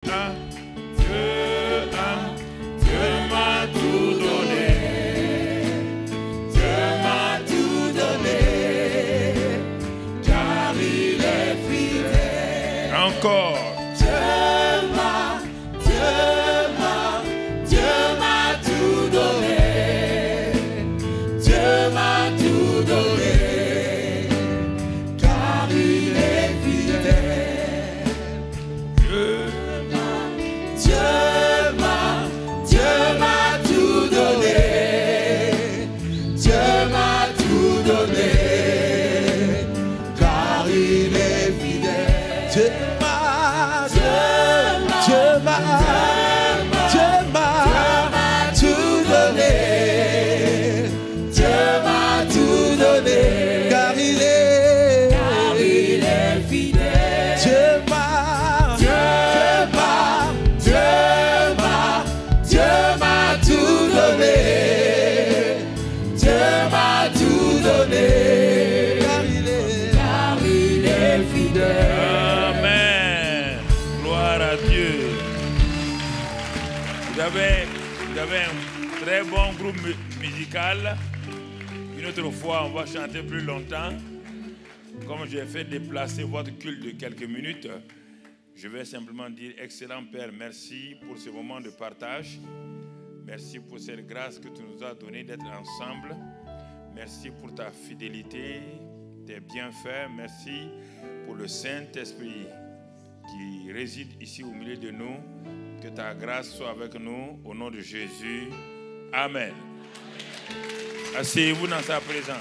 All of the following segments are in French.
Encore. Vous avez un très bon groupe musical. Une autre fois, on va chanter plus longtemps. Comme j'ai fait déplacer votre culte de quelques minutes, je vais simplement dire, excellent Père, merci pour ce moment de partage. Merci pour cette grâce que tu nous as donnée d'être ensemble. Merci pour ta fidélité, tes bienfaits. Merci pour le Saint-Esprit qui réside ici au milieu de nous. Que ta grâce soit avec nous, au nom de Jésus. Amen. Asseyez-vous dans sa présence.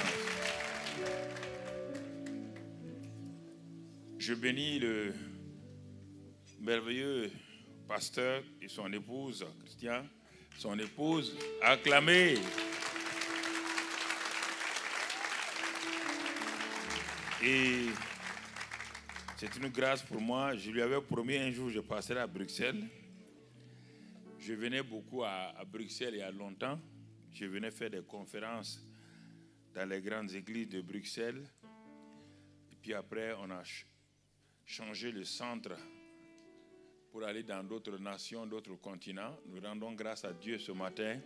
Je bénis le merveilleux pasteur et son épouse, Christian, son épouse. Acclamez. Et c'est une grâce pour moi. Je lui avais promis un jour, je passerai à Bruxelles. Je venais beaucoup à Bruxelles il y a longtemps. Je venais faire des conférences dans les grandes églises de Bruxelles. Et puis après, on a changé le centre pour aller dans d'autres nations, d'autres continents. Nous rendons grâce à Dieu ce matin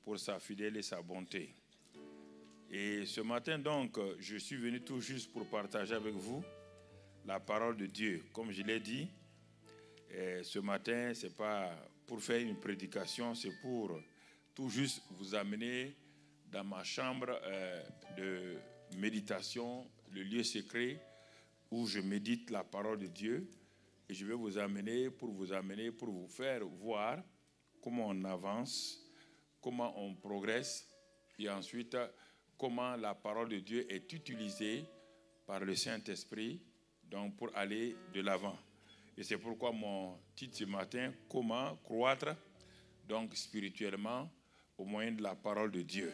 pour sa fidélité et sa bonté. Et ce matin, donc, je suis venu tout juste pour partager avec vous la parole de Dieu. Comme je l'ai dit, ce matin, ce n'est pas pour faire une prédication, c'est pour tout juste vous amener dans ma chambre de méditation, le lieu secret où je médite la parole de Dieu. Et je vais vous amener, pour vous faire voir comment on avance, comment on progresse, et ensuite comment la parole de Dieu est utilisée par le Saint-Esprit donc pour aller de l'avant. Et c'est pourquoi mon titre ce matin, comment croître donc spirituellement au moyen de la parole de Dieu.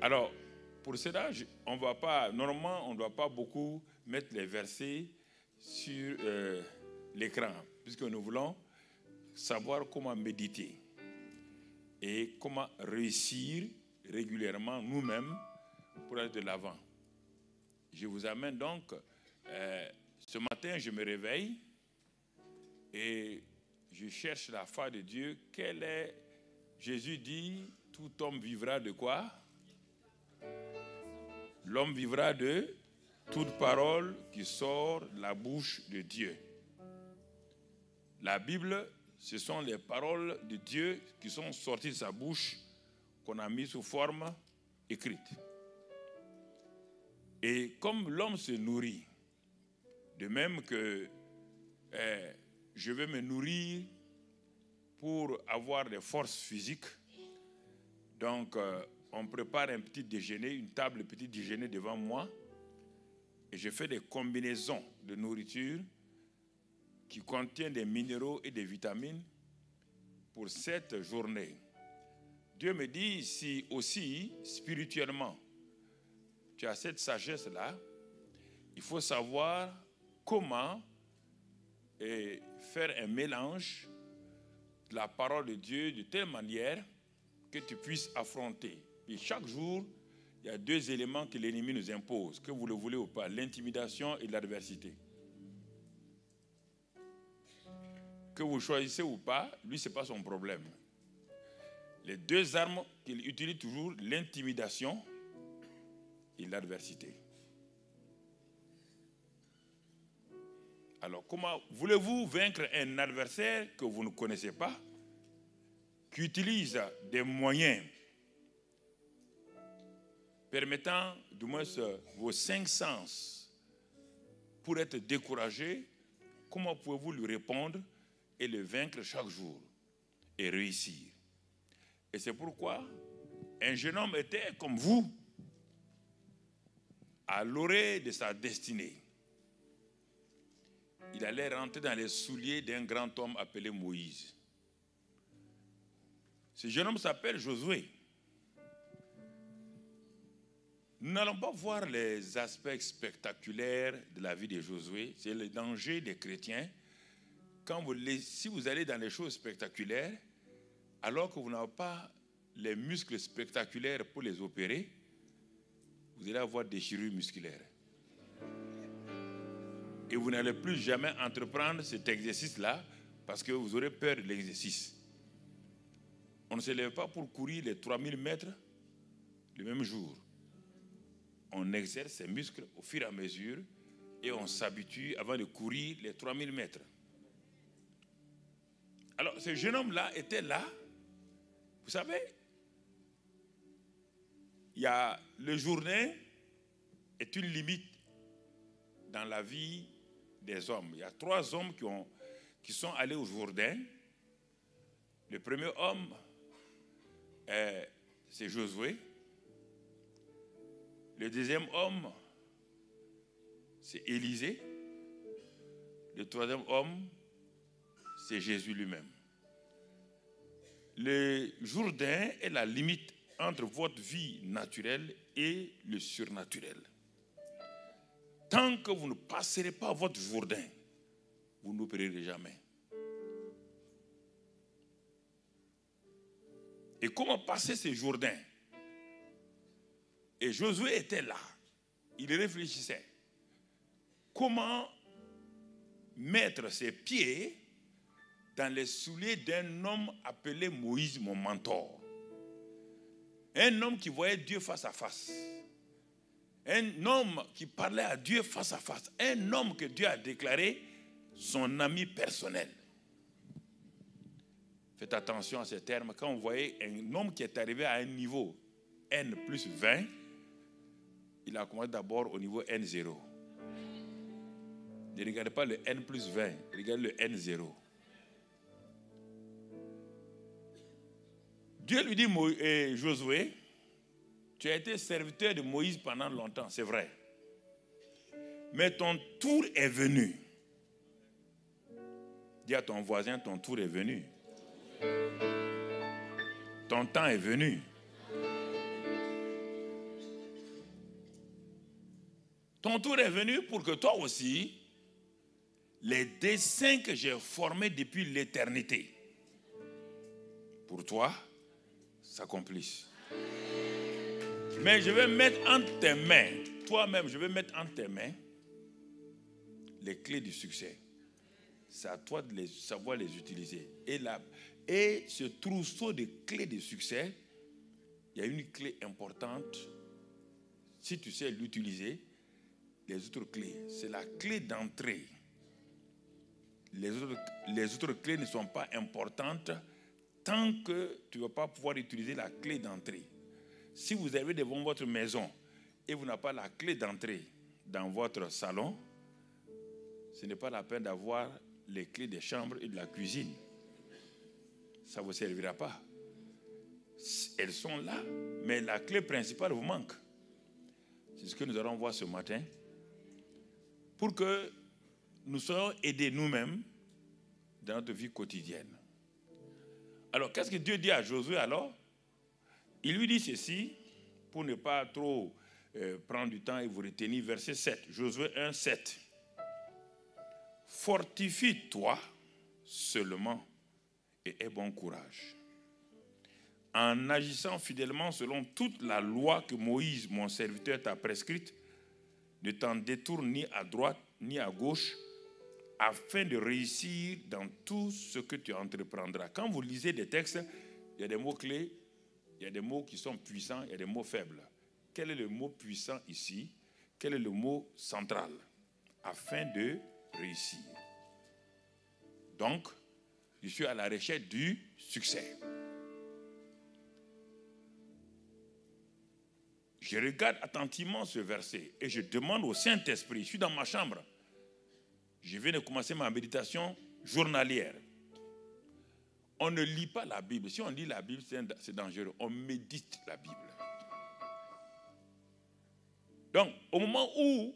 Alors, pour cela, normalement, on ne doit pas beaucoup mettre les versets sur l'écran, puisque nous voulons savoir comment méditer et comment réussir régulièrement nous-mêmes pour aller de l'avant. Je vous amène donc, ce matin, je me réveille et je cherche la foi de Dieu. Jésus dit, tout homme vivra de quoi? L'homme vivra de toute parole qui sort de la bouche de Dieu. La Bible, ce sont les paroles de Dieu qui sont sorties de sa bouche, qu'on a mis sous forme écrite. Et comme l'homme se nourrit, de même que je vais me nourrir pour avoir des forces physiques, donc on prépare un petit déjeuner, une table de petit déjeuner devant moi, et je fais des combinaisons de nourriture qui contiennent des minéraux et des vitamines pour cette journée. Dieu me dit, si aussi spirituellement tu as cette sagesse-là, il faut savoir comment faire un mélange de la parole de Dieu de telle manière que tu puisses affronter. Et chaque jour, il y a deux éléments que l'ennemi nous impose, que vous le voulez ou pas, l'intimidation et l'adversité. que vous choisissez ou pas, lui, ce n'est pas son problème. Les deux armes qu'il utilise toujours, l'intimidation et l'adversité. Alors, comment voulez-vous vaincre un adversaire que vous ne connaissez pas, qui utilise des moyens permettant, du moins, vos 5 sens pour être découragé? Comment pouvez-vous lui répondre et le vaincre chaque jour et réussir? Et c'est pourquoi un jeune homme était comme vous, à l'orée de sa destinée. Il allait rentrer dans les souliers d'un grand homme appelé Moïse. Ce jeune homme s'appelle Josué. Nous n'allons pas voir les aspects spectaculaires de la vie de Josué. C'est le danger des chrétiens. Si vous allez dans les choses spectaculaires, alors que vous n'avez pas les muscles spectaculaires pour les opérer, vous allez avoir des déchirures musculaires. Et vous n'allez plus jamais entreprendre cet exercice-là parce que vous aurez peur de l'exercice. On ne se lève pas pour courir les 3000 mètres le même jour. On exerce ses muscles au fur et à mesure et on s'habitue avant de courir les 3000 mètres. Alors, ce jeune homme-là était là. Vous savez, il y a le Jourdain est une limite dans la vie des hommes. Il y a 3 hommes qui sont allés au Jourdain. Le premier homme, c'est Josué. Le deuxième homme, c'est Élisée. Le troisième homme, c'est Jésus lui-même. Le Jourdain est la limite entre votre vie naturelle et le surnaturel. Tant que vous ne passerez pas votre Jourdain, vous n'opérerez jamais. Et comment passer ce Jourdain? Et Josué était là. Il réfléchissait. Comment mettre ses pieds dans les souliers d'un homme appelé Moïse, mon mentor. Un homme qui voyait Dieu face à face. Un homme qui parlait à Dieu face à face. Un homme que Dieu a déclaré son ami personnel. Faites attention à ces termes. Quand vous voyez un homme qui est arrivé à un niveau N plus 20, il a commencé d'abord au niveau N0. Ne regardez pas le N plus 20, regardez le N0. Dieu lui dit, Josué, tu as été serviteur de Moïse pendant longtemps, c'est vrai. Mais ton tour est venu. Dis à ton voisin, ton tour est venu. Ton temps est venu. Ton tour est venu pour que toi aussi, les desseins que j'ai formés depuis l'éternité, pour toi, s'accomplissent. Mais je vais mettre entre tes mains, toi-même, je vais mettre entre tes mains les clés du succès. C'est à toi de savoir les utiliser. Et ce trousseau de clés de succès, il y a une clé importante. Si tu sais l'utiliser, les autres clés, c'est la clé d'entrée. Les autres clés ne sont pas importantes tant que tu ne vas pas pouvoir utiliser la clé d'entrée. Si vous avez devant votre maison et vous n'avez pas la clé d'entrée dans votre salon, ce n'est pas la peine d'avoir les clés des chambres et de la cuisine. Ça ne vous servira pas. Elles sont là, mais la clé principale vous manque. C'est ce que nous allons voir ce matin. Pour que nous soyons aidés nous-mêmes dans notre vie quotidienne. Alors, qu'est-ce que Dieu dit à Josué alors? Il lui dit ceci, pour ne pas trop prendre du temps et vous retenir, verset 7. Josué 1, 7. Fortifie-toi seulement et aie bon courage. En agissant fidèlement selon toute la loi que Moïse, mon serviteur, t'a prescrite, ne t'en détourne ni à droite ni à gauche afin de réussir dans tout ce que tu entreprendras. Quand vous lisez des textes, il y a des mots clés, il y a des mots qui sont puissants, il y a des mots faibles. Quel est le mot puissant ici? Quel est le mot central? Afin de réussir. Donc, je suis à la recherche du succès. Je regarde attentivement ce verset et je demande au Saint-Esprit, je suis dans ma chambre, je viens de commencer ma méditation journalière. On ne lit pas la Bible. Si on lit la Bible, c'est dangereux. On médite la Bible. Donc, au moment où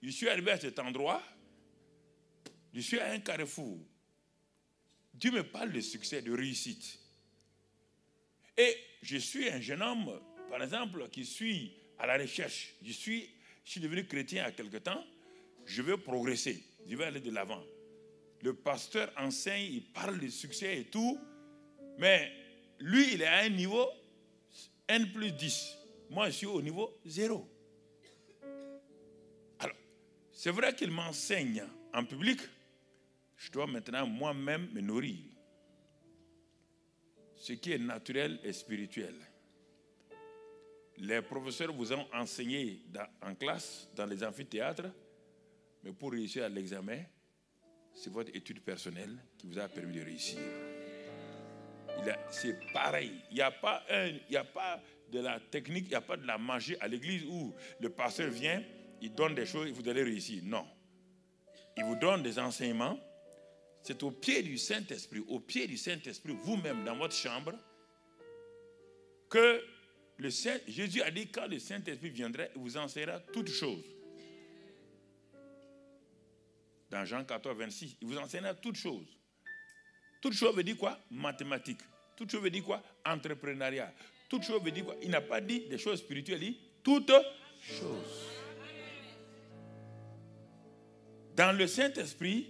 je suis arrivé à cet endroit, je suis à un carrefour. Dieu me parle de succès, de réussite. Et je suis un jeune homme, par exemple, qui suis à la recherche. Je suis devenu chrétien il y a quelque temps. Je veux progresser. Je veux aller de l'avant. Le pasteur enseigne, il parle de succès et tout. Mais lui, il est à un niveau N+10. Moi, je suis au niveau 0. Alors, c'est vrai qu'il m'enseigne en public. Je dois maintenant moi-même me nourrir. Ce qui est naturel et spirituel. Les professeurs vous ont enseigné en classe, dans les amphithéâtres, mais pour réussir à l'examen, c'est votre étude personnelle qui vous a permis de réussir. C'est pareil. Il n'y a pas de la technique, il n'y a pas de la magie à l'église où le pasteur vient, il donne des choses et vous allez réussir. Non. Il vous donne des enseignements. C'est au pied du Saint-Esprit, vous-même, dans votre chambre, que Jésus a dit, quand le Saint-Esprit viendra, il vous enseignera toutes choses. Dans Jean 14, 26, il vous enseignera toutes choses. Toutes choses veut dire quoi? Mathématiques. Toutes choses veut dire quoi? Entrepreneuriat. Toutes choses veut dire quoi? Il n'a pas dit des choses spirituelles, il dit toutes choses. Dans le Saint-Esprit,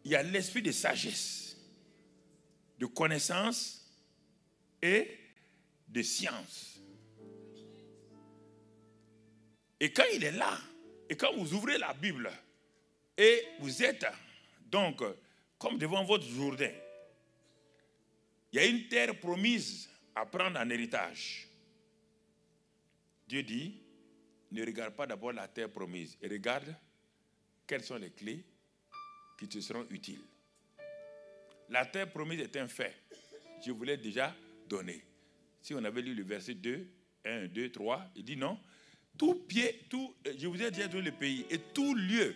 il y a l'esprit de sagesse, de connaissance et de science. Et quand il est là, et quand vous ouvrez la Bible, et vous êtes donc comme devant votre Jourdain, il y a une terre promise à prendre en héritage. Dieu dit, ne regarde pas d'abord la terre promise, et regarde quelles sont les clés qui te seront utiles. La terre promise est un fait. Je vous l'ai déjà donné. Si on avait lu le verset 2, 1, 2, 3, il dit non. Je vous ai déjà donné le pays et tout lieu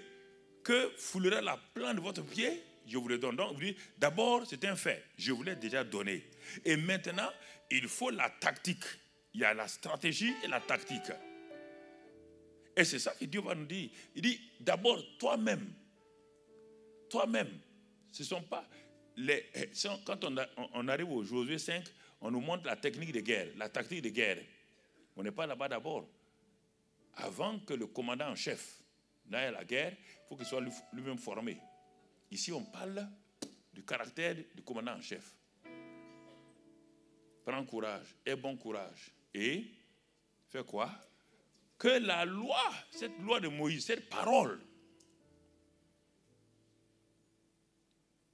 que foulera la plante de votre pied, je vous le donne. Donc, vous dites, d'abord, c'est un fait. Je vous l'ai déjà donné. Et maintenant, il faut la tactique. Il y a la stratégie et la tactique. Et c'est ça que Dieu va nous dire. Il dit, d'abord, toi-même, ce ne sont pas quand on arrive au Josué 5, on nous montre la technique de guerre, la tactique de guerre. On n'est pas là-bas d'abord. Avant que le commandant en chef n'aille à la guerre, il faut qu'il soit lui-même formé. Ici, on parle du caractère du commandant en chef. Prends courage, aie bon courage. Et fais quoi? Que la loi, cette loi de Moïse, cette parole,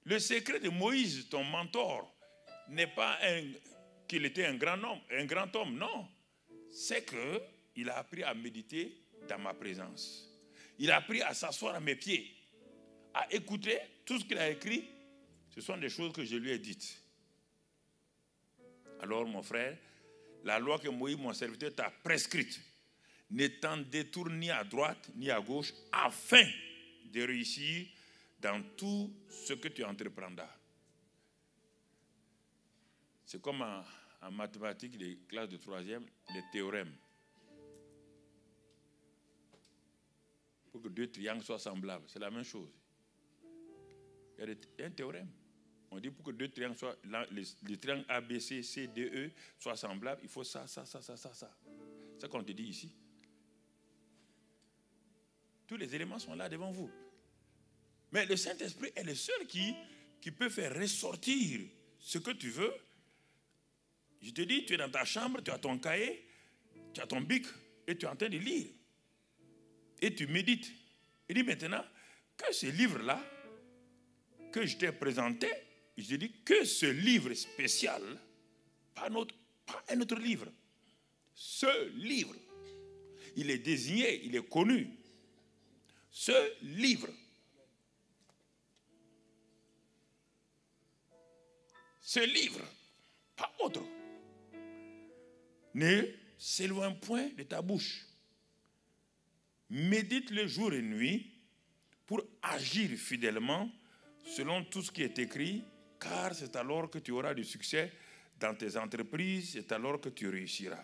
le secret de Moïse, ton mentor, n'est pas qu'il était un grand homme, non. C'est qu'il a appris à méditer dans ma présence. Il a appris à s'asseoir à mes pieds, à écouter tout ce qu'il a écrit. Ce sont des choses que je lui ai dites. Alors, mon frère, la loi que Moïse, mon serviteur, t'a prescrite, ne t'en détourne ni à droite ni à gauche, afin de réussir dans tout ce que tu entreprendras. C'est comme en mathématiques, les classes de 3e, les théorèmes. Pour que deux triangles soient semblables, c'est la même chose. Il y a un théorème. On dit pour que deux triangles soient, les triangles A, B, C, C, D, E soient semblables, il faut ça. C'est ça qu'on te dit ici. Tous les éléments sont là devant vous. Mais le Saint-Esprit est le seul qui peut faire ressortir ce que tu veux. Je te dis, tu es dans ta chambre, tu as ton cahier, tu as ton bic et tu es en train de lire. Et tu médites. Il dit maintenant que ce livre-là que je t'ai présenté, je dis que ce livre spécial, pas un autre livre, ce livre, il est désigné, il est connu. Ce livre, pas autre, ne s'éloigne point de ta bouche. Médite-le jour et nuit pour agir fidèlement selon tout ce qui est écrit, car c'est alors que tu auras du succès dans tes entreprises, c'est alors que tu réussiras.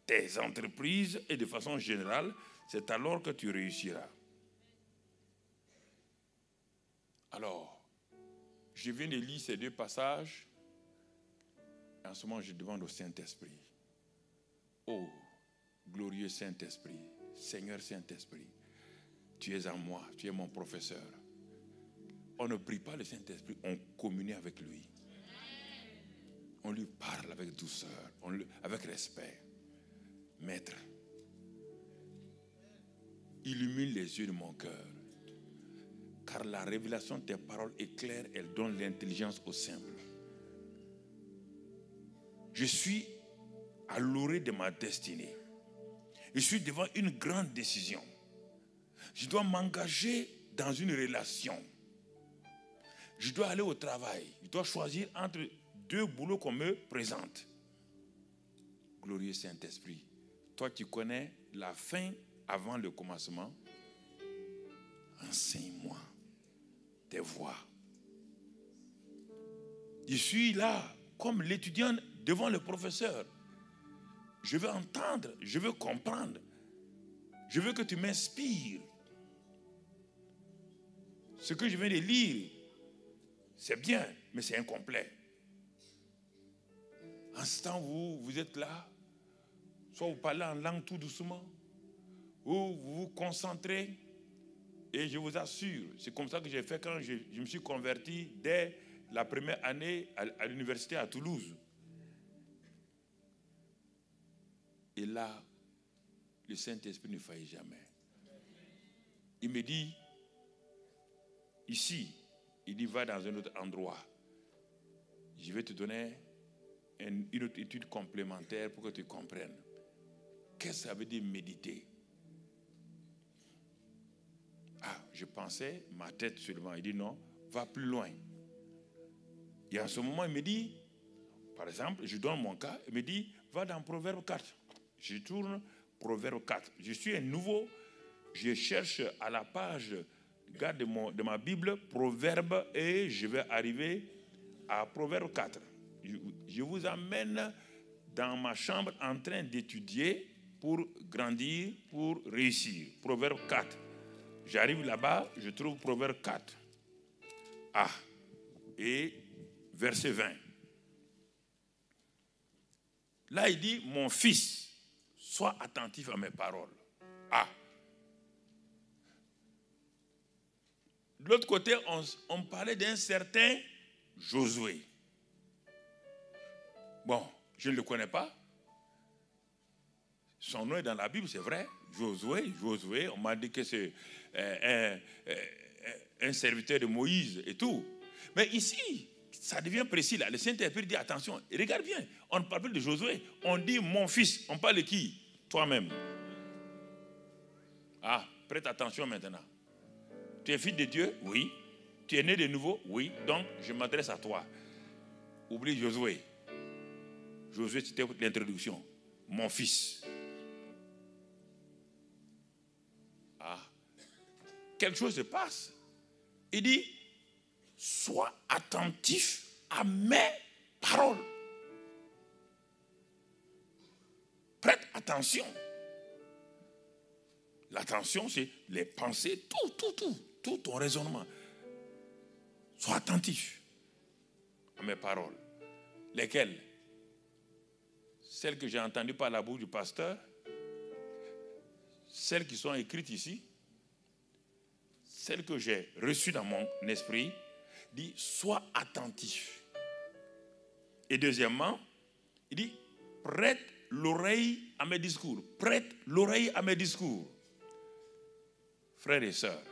Tes entreprises et de façon générale, c'est alors que tu réussiras. Alors, je viens de lire ces deux passages. En ce moment, je demande au Saint-Esprit. Oh, glorieux Saint-Esprit, Seigneur Saint-Esprit, tu es en moi, tu es mon professeur. On ne prie pas le Saint-Esprit, on communie avec lui. On lui parle avec douceur, avec respect. Maître, illumine les yeux de mon cœur, car la révélation de tes paroles est claire, elle donne l'intelligence au simple. Je suis à l'orée de ma destinée. Je suis devant une grande décision. Je dois m'engager dans une relation. Je dois aller au travail. Je dois choisir entre deux boulots qu'on me présente. Glorieux Saint-Esprit, toi tu connais la fin avant le commencement. Enseigne-moi tes voies. Je suis là comme l'étudiant devant le professeur. Je veux entendre, je veux comprendre. Je veux que tu m'inspires. Ce que je viens de lire, c'est bien, mais c'est incomplet. En ce temps, vous êtes là, soit vous parlez en langue tout doucement, ou vous vous concentrez, et je vous assure, c'est comme ça que j'ai fait quand je me suis converti dès la première année à l'université à Toulouse. Et là, le Saint-Esprit ne faillit jamais. Il me dit, ici, il dit, va dans un autre endroit. Je vais te donner une autre étude complémentaire pour que tu comprennes. Qu'est-ce que ça veut dire méditer? Ah, je pensais, ma tête seulement. Il dit non, va plus loin. Et en ce moment, il me dit, par exemple, je donne mon cas, il me dit, va dans Proverbe 4. Je tourne Proverbe 4. Je suis un nouveau, je cherche à la page de ma Bible, Proverbe, et je vais arriver à Proverbe 4. Je vous amène dans ma chambre en train d'étudier pour grandir, pour réussir. Proverbe 4. J'arrive là-bas, je trouve Proverbe 4. Ah, et verset 20. Là, il dit, mon fils, sois attentif à mes paroles. Ah. De l'autre côté, on parlait d'un certain Josué. Bon, je ne le connais pas. Son nom est dans la Bible, c'est vrai. Josué, on m'a dit que c'est un serviteur de Moïse et tout. Mais ici, ça devient précis là. Le Saint-Esprit dit attention, regarde bien, on ne parle pas de Josué, on dit mon fils, on parle de qui? Toi-même. Ah, prête attention maintenant. Tu es fils de Dieu? Oui. Tu es né de nouveau? Oui. Donc, je m'adresse à toi. Oublie Josué. Josué, c'était l'introduction. Mon fils. Ah. Quelque chose se passe. Il dit, sois attentif à mes paroles. Prête attention. L'attention, c'est les pensées, tout ton raisonnement. Sois attentif à mes paroles. Lesquelles? Celles que j'ai entendues par la bouche du pasteur, celles qui sont écrites ici, celles que j'ai reçues dans mon esprit, dit, sois attentif. Et deuxièmement, il dit, prête l'oreille à mes discours. Prête l'oreille à mes discours. Frères et sœurs,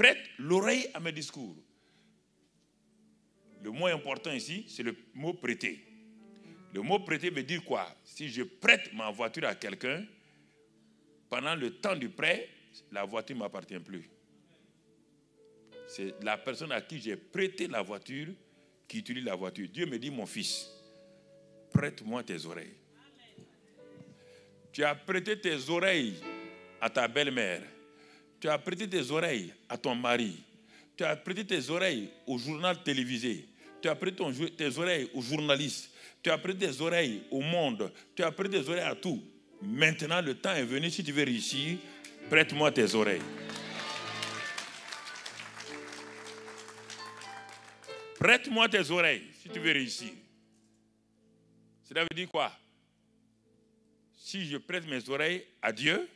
prête l'oreille à mes discours. Le mot important ici, c'est le mot prêter. Le mot prêter veut dire quoi? Si je prête ma voiture à quelqu'un, pendant le temps du prêt, la voiture ne m'appartient plus. C'est la personne à qui j'ai prêté la voiture qui utilise la voiture. Dieu me dit, mon fils, prête-moi tes oreilles. Tu as prêté tes oreilles à ta belle-mère. Tu as prêté tes oreilles à ton mari. Tu as prêté tes oreilles au journal télévisé. Tu as prêté tes oreilles aux journalistes. Tu as prêté tes oreilles au monde. Tu as prêté tes oreilles à tout. Maintenant, le temps est venu. Si tu veux réussir, prête-moi tes oreilles. Prête-moi tes oreilles si tu veux réussir. Cela veut dire quoi? Si je prête mes oreilles à Dieu,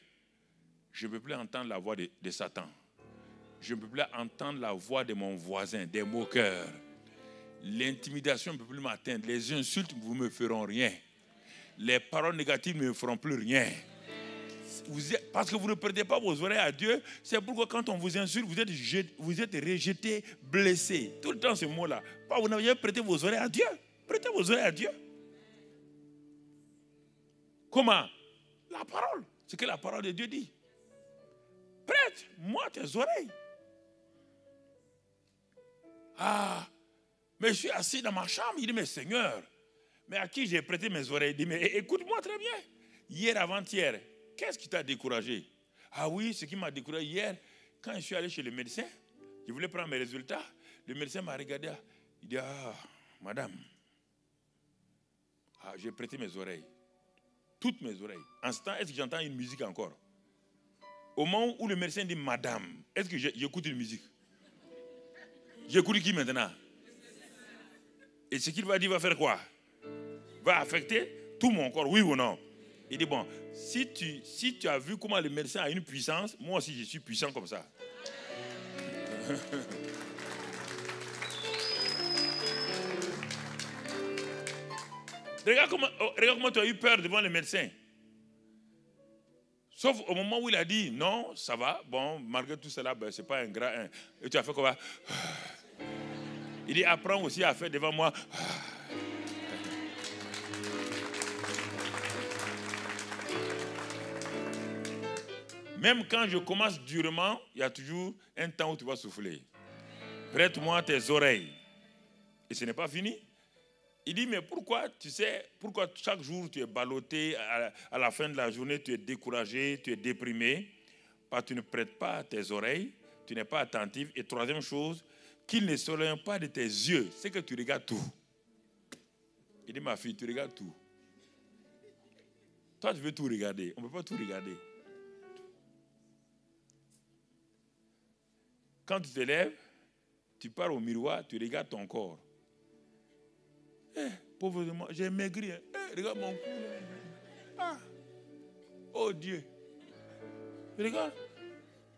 je ne peux plus entendre la voix de Satan. Je ne peux plus entendre la voix de mon voisin, des moqueurs. L'intimidation ne peut plus m'atteindre. Les insultes ne me feront rien. Les paroles négatives ne me feront plus rien. Parce que vous ne prêtez pas vos oreilles à Dieu, c'est pourquoi quand on vous insulte, vous êtes rejeté, blessé. Tout le temps ce mot-là. Vous n'avez jamais prêté vos oreilles à Dieu. Prêtez vos oreilles à Dieu. Comment? La parole. C'est ce que la parole de Dieu dit. Prête-moi tes oreilles. Ah, mais je suis assis dans ma chambre. Il dit, mais Seigneur, mais à qui j'ai prêté mes oreilles? Il dit, mais écoute-moi très bien. Hier, avant-hier, qu'est-ce qui t'a découragé? Ah oui, ce qui m'a découragé hier, quand je suis allé chez le médecin, je voulais prendre mes résultats. Le médecin m'a regardé. Il dit, ah, madame, j'ai prêté mes oreilles. Toutes mes oreilles. En ce temps, est-ce que j'entends une musique encore? Au moment où le médecin dit madame, est-ce que j'écoute une musique? J'écoute qui maintenant? Et ce qu'il va dire va faire quoi? Va affecter tout mon corps, oui ou non? Il dit bon, si tu as vu comment le médecin a une puissance, moi aussi je suis puissant comme ça. Regarde comment tu as eu peur devant le médecin. Sauf au moment où il a dit non, ça va, bon, malgré tout cela, ben, ce n'est pas un grand 1. Et tu as fait quoi? Il dit apprends aussi à faire devant moi. Même quand je commence durement, il y a toujours un temps où tu vas souffler. Prête-moi tes oreilles. Et ce n'est pas fini. Il dit, mais pourquoi, tu sais, pourquoi chaque jour tu es ballotté, à la fin de la journée tu es découragé, tu es déprimé, parce que tu ne prêtes pas tes oreilles, tu n'es pas attentif. Et troisième chose, qu'il ne s'éloigne pas de tes yeux, c'est que tu regardes tout. Il dit, ma fille, tu regardes tout. Toi, tu veux tout regarder. On ne peut pas tout regarder. Quand tu te lèves, tu pars au miroir, tu regardes ton corps. Pauvre de moi, j'ai maigri. Regarde mon cou. Ah. Oh Dieu. Regarde.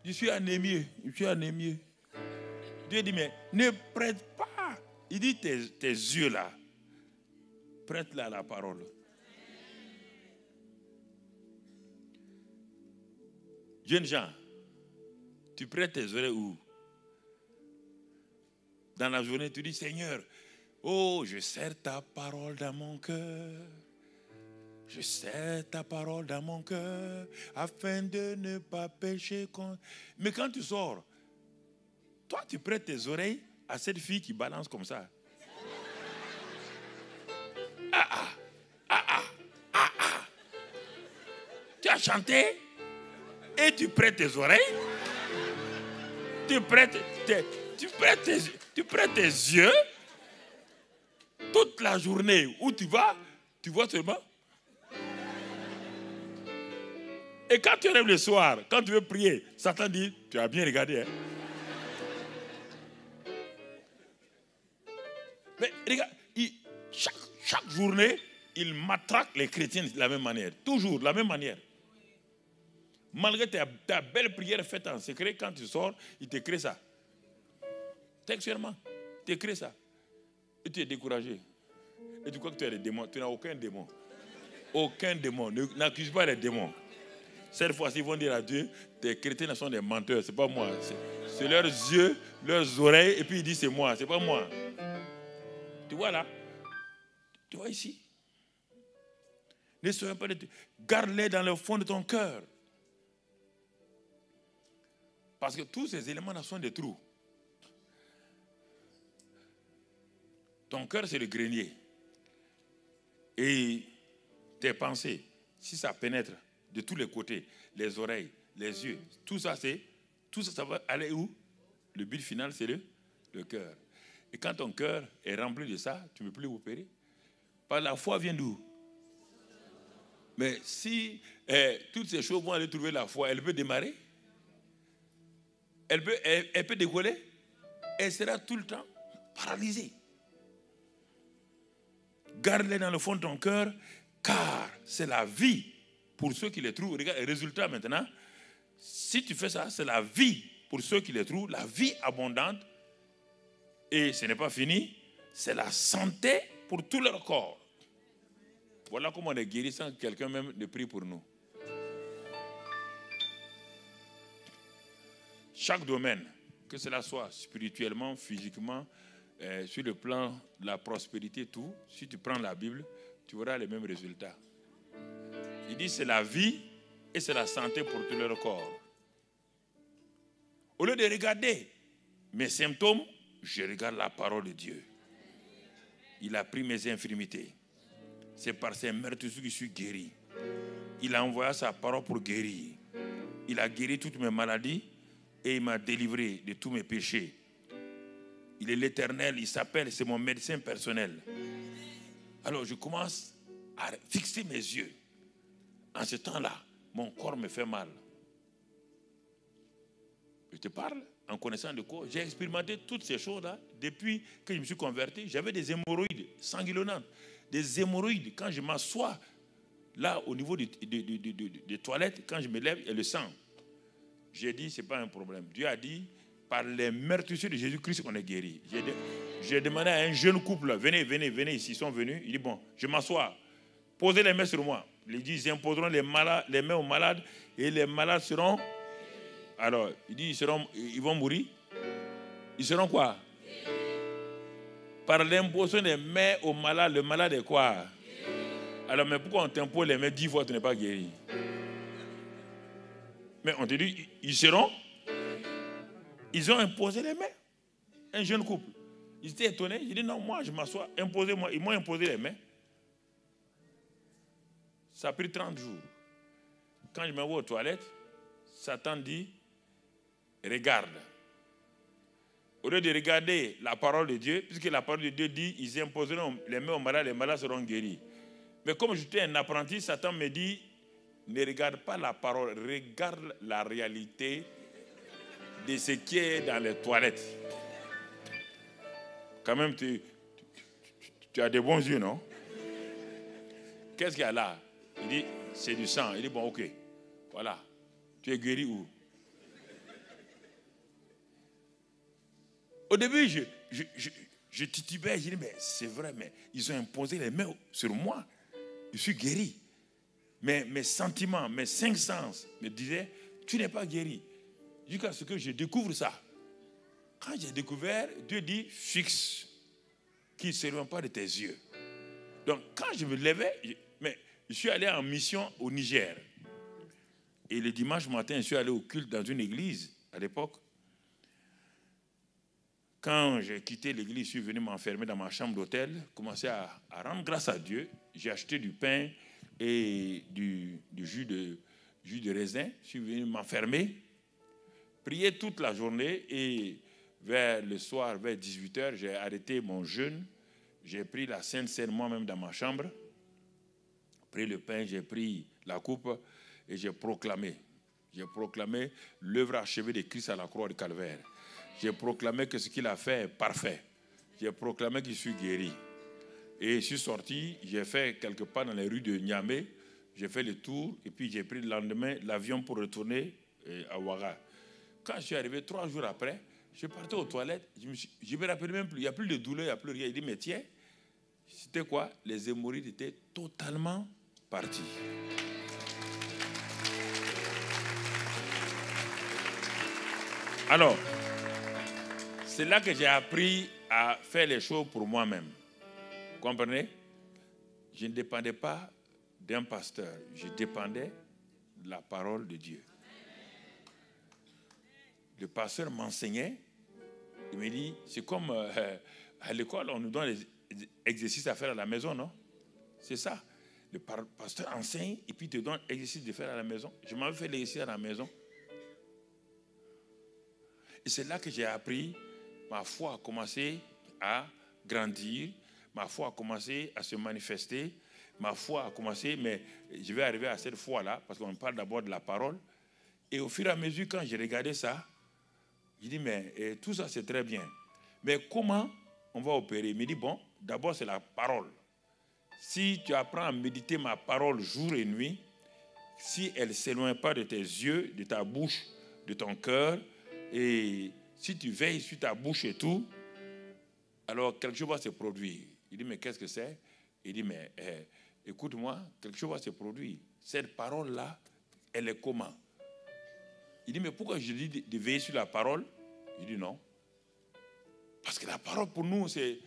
Je suis anémié. Dieu dit, mais ne prête pas. Il dit, tes yeux là, prête-la à la parole. Jeunes gens, tu prêtes tes oreilles où? Dans la journée, tu dis, Seigneur, oh, je serre ta parole dans mon cœur. Je serre ta parole dans mon cœur afin de ne pas pécher contre. Mais quand tu sors, toi, tu prêtes tes oreilles à cette fille qui balance comme ça. Tu as chanté et tu prêtes tes oreilles. Tu prêtes tes yeux. Toute la journée où tu vas, tu vois seulement. Et quand tu arrives le soir, quand tu veux prier, Satan dit, tu as bien regardé. Hein? Mais regarde, chaque journée, il matraque les chrétiens de la même manière. Toujours de la même manière. Malgré ta belle prière faite en secret, quand tu sors, il te crée ça. Textuellement, il te crée ça. Et tu es découragé. Et tu crois que tu as des démons. Tu n'as aucun démon. Aucun démon. N'accuse pas les démons. Cette fois-ci, ils vont dire à Dieu, tes chrétiens sont des menteurs. Ce n'est pas moi. c'est leurs yeux, leurs oreilles, et puis ils disent c'est moi, c'est pas moi. Tu vois là? Tu vois ici? Ne soyons pas de... Garde-les dans le fond de ton cœur. Parce que tous ces éléments sont des trous. Ton cœur, c'est le grenier. Et tes pensées, si ça pénètre de tous les côtés, les oreilles, les yeux, tout ça, ça va aller où? Le but final, c'est le cœur. Et quand ton cœur est rempli de ça, tu ne peux plus opérer. Par la foi vient d'où? Mais si toutes ces choses vont aller trouver la foi, elle peut démarrer? Elle peut décoller? Elle sera tout le temps paralysée. Garde-les dans le fond de ton cœur, car c'est la vie pour ceux qui les trouvent. Regarde le résultat maintenant. Si tu fais ça, c'est la vie pour ceux qui les trouvent, la vie abondante. Et ce n'est pas fini, c'est la santé pour tout leur corps. Voilà comment on est guéri sans que quelqu'un même ne prie pour nous. Chaque domaine, que cela soit spirituellement, physiquement, sur le plan de la prospérité, tout, si tu prends la Bible, tu auras les mêmes résultats. Il dit c'est la vie et c'est la santé pour tout leur corps. Au lieu de regarder mes symptômes, je regarde la parole de Dieu. Il a pris mes infirmités. C'est par ses meurtrissures que je suis guéri. Il a envoyé sa parole pour guérir. Il a guéri toutes mes maladies et il m'a délivré de tous mes péchés. Il est l'Éternel, il s'appelle, c'est mon médecin personnel. Alors je commence à fixer mes yeux. En ce temps-là, mon corps me fait mal. Je te parle en connaissant de quoi. J'ai expérimenté toutes ces choses-là depuis que je me suis converti. J'avais des hémorroïdes sanguinolentes. Des hémorroïdes, quand je m'assois, là au niveau des toilettes, quand je me lève, il y a le sang. J'ai dit, ce n'est pas un problème. Dieu a dit, par les meurtrissures de Jésus-Christ, on est guéri. J'ai demandé à un jeune couple, venez ici, ils sont venus. Il dit, bon, je m'assois, posez les mains sur moi. Il dit, ils imposeront les mains aux malades et les malades seront... Alors, il dit, ils vont mourir. Ils seront quoi? Par l'imposition des mains aux malades, le malade est quoi? Alors, mais pourquoi on t'impose les mains 10 fois, tu n'es pas guéri? Mais on te dit, ils ont imposé les mains. Un jeune couple. Ils étaient étonnés. Ils disent, non, moi, je m'assois, imposez-moi. Ils m'ont imposé les mains. Ça a pris 30 jours. Quand je m'envoie aux toilettes, Satan dit, regarde. Au lieu de regarder la parole de Dieu, puisque la parole de Dieu dit, ils imposeront les mains aux malades, les malades seront guéris. Mais comme j'étais un apprenti, Satan me dit, ne regarde pas la parole, regarde la réalité de ce qui est dans les toilettes. Quand même, tu as des bons yeux, non? Qu'est-ce qu'il y a là? Il dit, c'est du sang. Il dit, bon, ok, voilà. Tu es guéri où? Au début, je titubais, je dis, mais c'est vrai, mais ils ont imposé les mains sur moi. Je suis guéri. Mais mes sentiments, mes 5 sens me disaient, tu n'es pas guéri. Jusqu'à ce que je découvre ça. Quand j'ai découvert, Dieu dit, fixe, qu'il ne s'éloigne pas de tes yeux. Donc, quand je me levais, je suis allé en mission au Niger. Et le dimanche matin, je suis allé au culte dans une église, à l'époque. Quand j'ai quitté l'église, je suis venu m'enfermer dans ma chambre d'hôtel, commencer à rendre grâce à Dieu. J'ai acheté du pain et du jus de raisin. Je suis venu m'enfermer, prier toute la journée et vers le soir, vers 18h, j'ai arrêté mon jeûne. J'ai pris la Sainte Seine moi-même dans ma chambre, pris le pain, j'ai pris la coupe et j'ai proclamé. J'ai proclamé l'œuvre achevée de Christ à la croix du Calvaire. J'ai proclamé que ce qu'il a fait est parfait. J'ai proclamé que je suis guéri. Et je suis sorti, j'ai fait quelque part dans les rues de Niamey, j'ai fait le tour et puis j'ai pris le lendemain l'avion pour retourner à Ouaga. Quand je suis arrivé 3 jours après, je partais aux toilettes, je me rappelle même plus, il n'y a plus de douleur, il n'y a plus rien. Il dit, mais tiens, c'était quoi? Les hémorroïdes étaient totalement partis. Alors, c'est là que j'ai appris à faire les choses pour moi-même. Comprenez? Je ne dépendais pas d'un pasteur. Je dépendais de la parole de Dieu. Le pasteur m'enseignait. Il me dit, c'est comme à l'école, on nous donne des exercices à faire à la maison, non? C'est ça. Le pasteur enseigne et puis te donne l'exercice de faire à la maison. Je m'avais fait l'exercice à la maison. Et c'est là que j'ai appris, ma foi a commencé à grandir, ma foi a commencé à se manifester, ma foi a commencé, mais je vais arriver à cette foi-là, parce qu'on parle d'abord de la parole. Et au fur et à mesure, quand j'ai regardé ça, j'ai dit, mais tout ça c'est très bien. Mais comment on va opérer? Il me dit, bon, d'abord c'est la parole. Si tu apprends à méditer ma parole jour et nuit, si elle ne s'éloigne pas de tes yeux, de ta bouche, de ton cœur, et si tu veilles sur ta bouche et tout, alors quelque chose va se produire. Il dit, mais qu'est-ce que c'est? Il dit, mais écoute-moi, quelque chose va se produire. Cette parole-là, elle est comment? Il dit, mais pourquoi je dis de veiller sur la parole? Il dit, non. Parce que la parole pour nous, c'est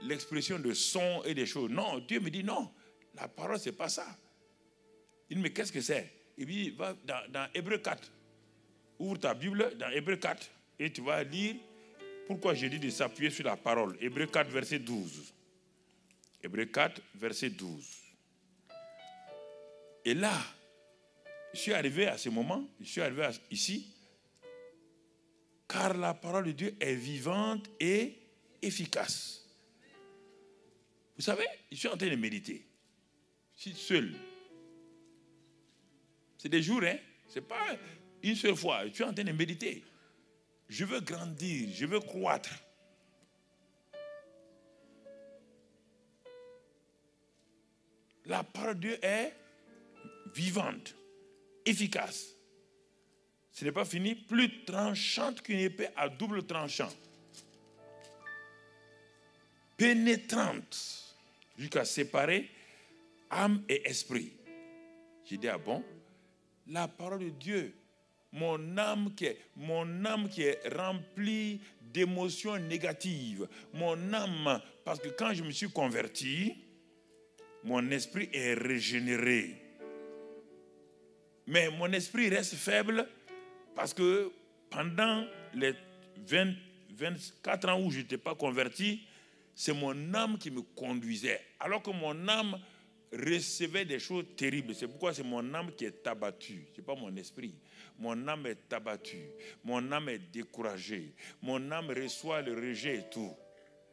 l'expression de sons et des choses. Non, Dieu me dit, non, la parole, ce n'est pas ça. Il dit, mais qu'est-ce que c'est? Il dit, va dans Hébreux 4. Ouvre ta Bible dans Hébreux 4 et tu vas lire pourquoi j'ai dit de s'appuyer sur la parole. Hébreux 4, verset 12. Hébreux 4, verset 12. Et là, je suis arrivé à ce moment, je suis arrivé ici, car la parole de Dieu est vivante et efficace. Vous savez, je suis en train de méditer. Je suis seul. C'est des jours, hein? Ce n'est pas une seule fois. Je suis en train de méditer. Je veux grandir, je veux croître. La parole de Dieu est vivante, efficace. Ce n'est pas fini, plus tranchante qu'une épée à double tranchant. Pénétrante, jusqu'à séparer âme et esprit. J'ai dit, ah bon? La parole de Dieu, mon âme qui est remplie d'émotions négatives, mon âme, parce que quand je me suis converti, mon esprit est régénéré. Mais mon esprit reste faible parce que pendant les 24 ans où je n'étais pas converti, c'est mon âme qui me conduisait. Alors que mon âme recevait des choses terribles. C'est pourquoi c'est mon âme qui est abattue. Ce n'est pas mon esprit. Mon âme est abattue. Mon âme est découragée. Mon âme reçoit le rejet et tout.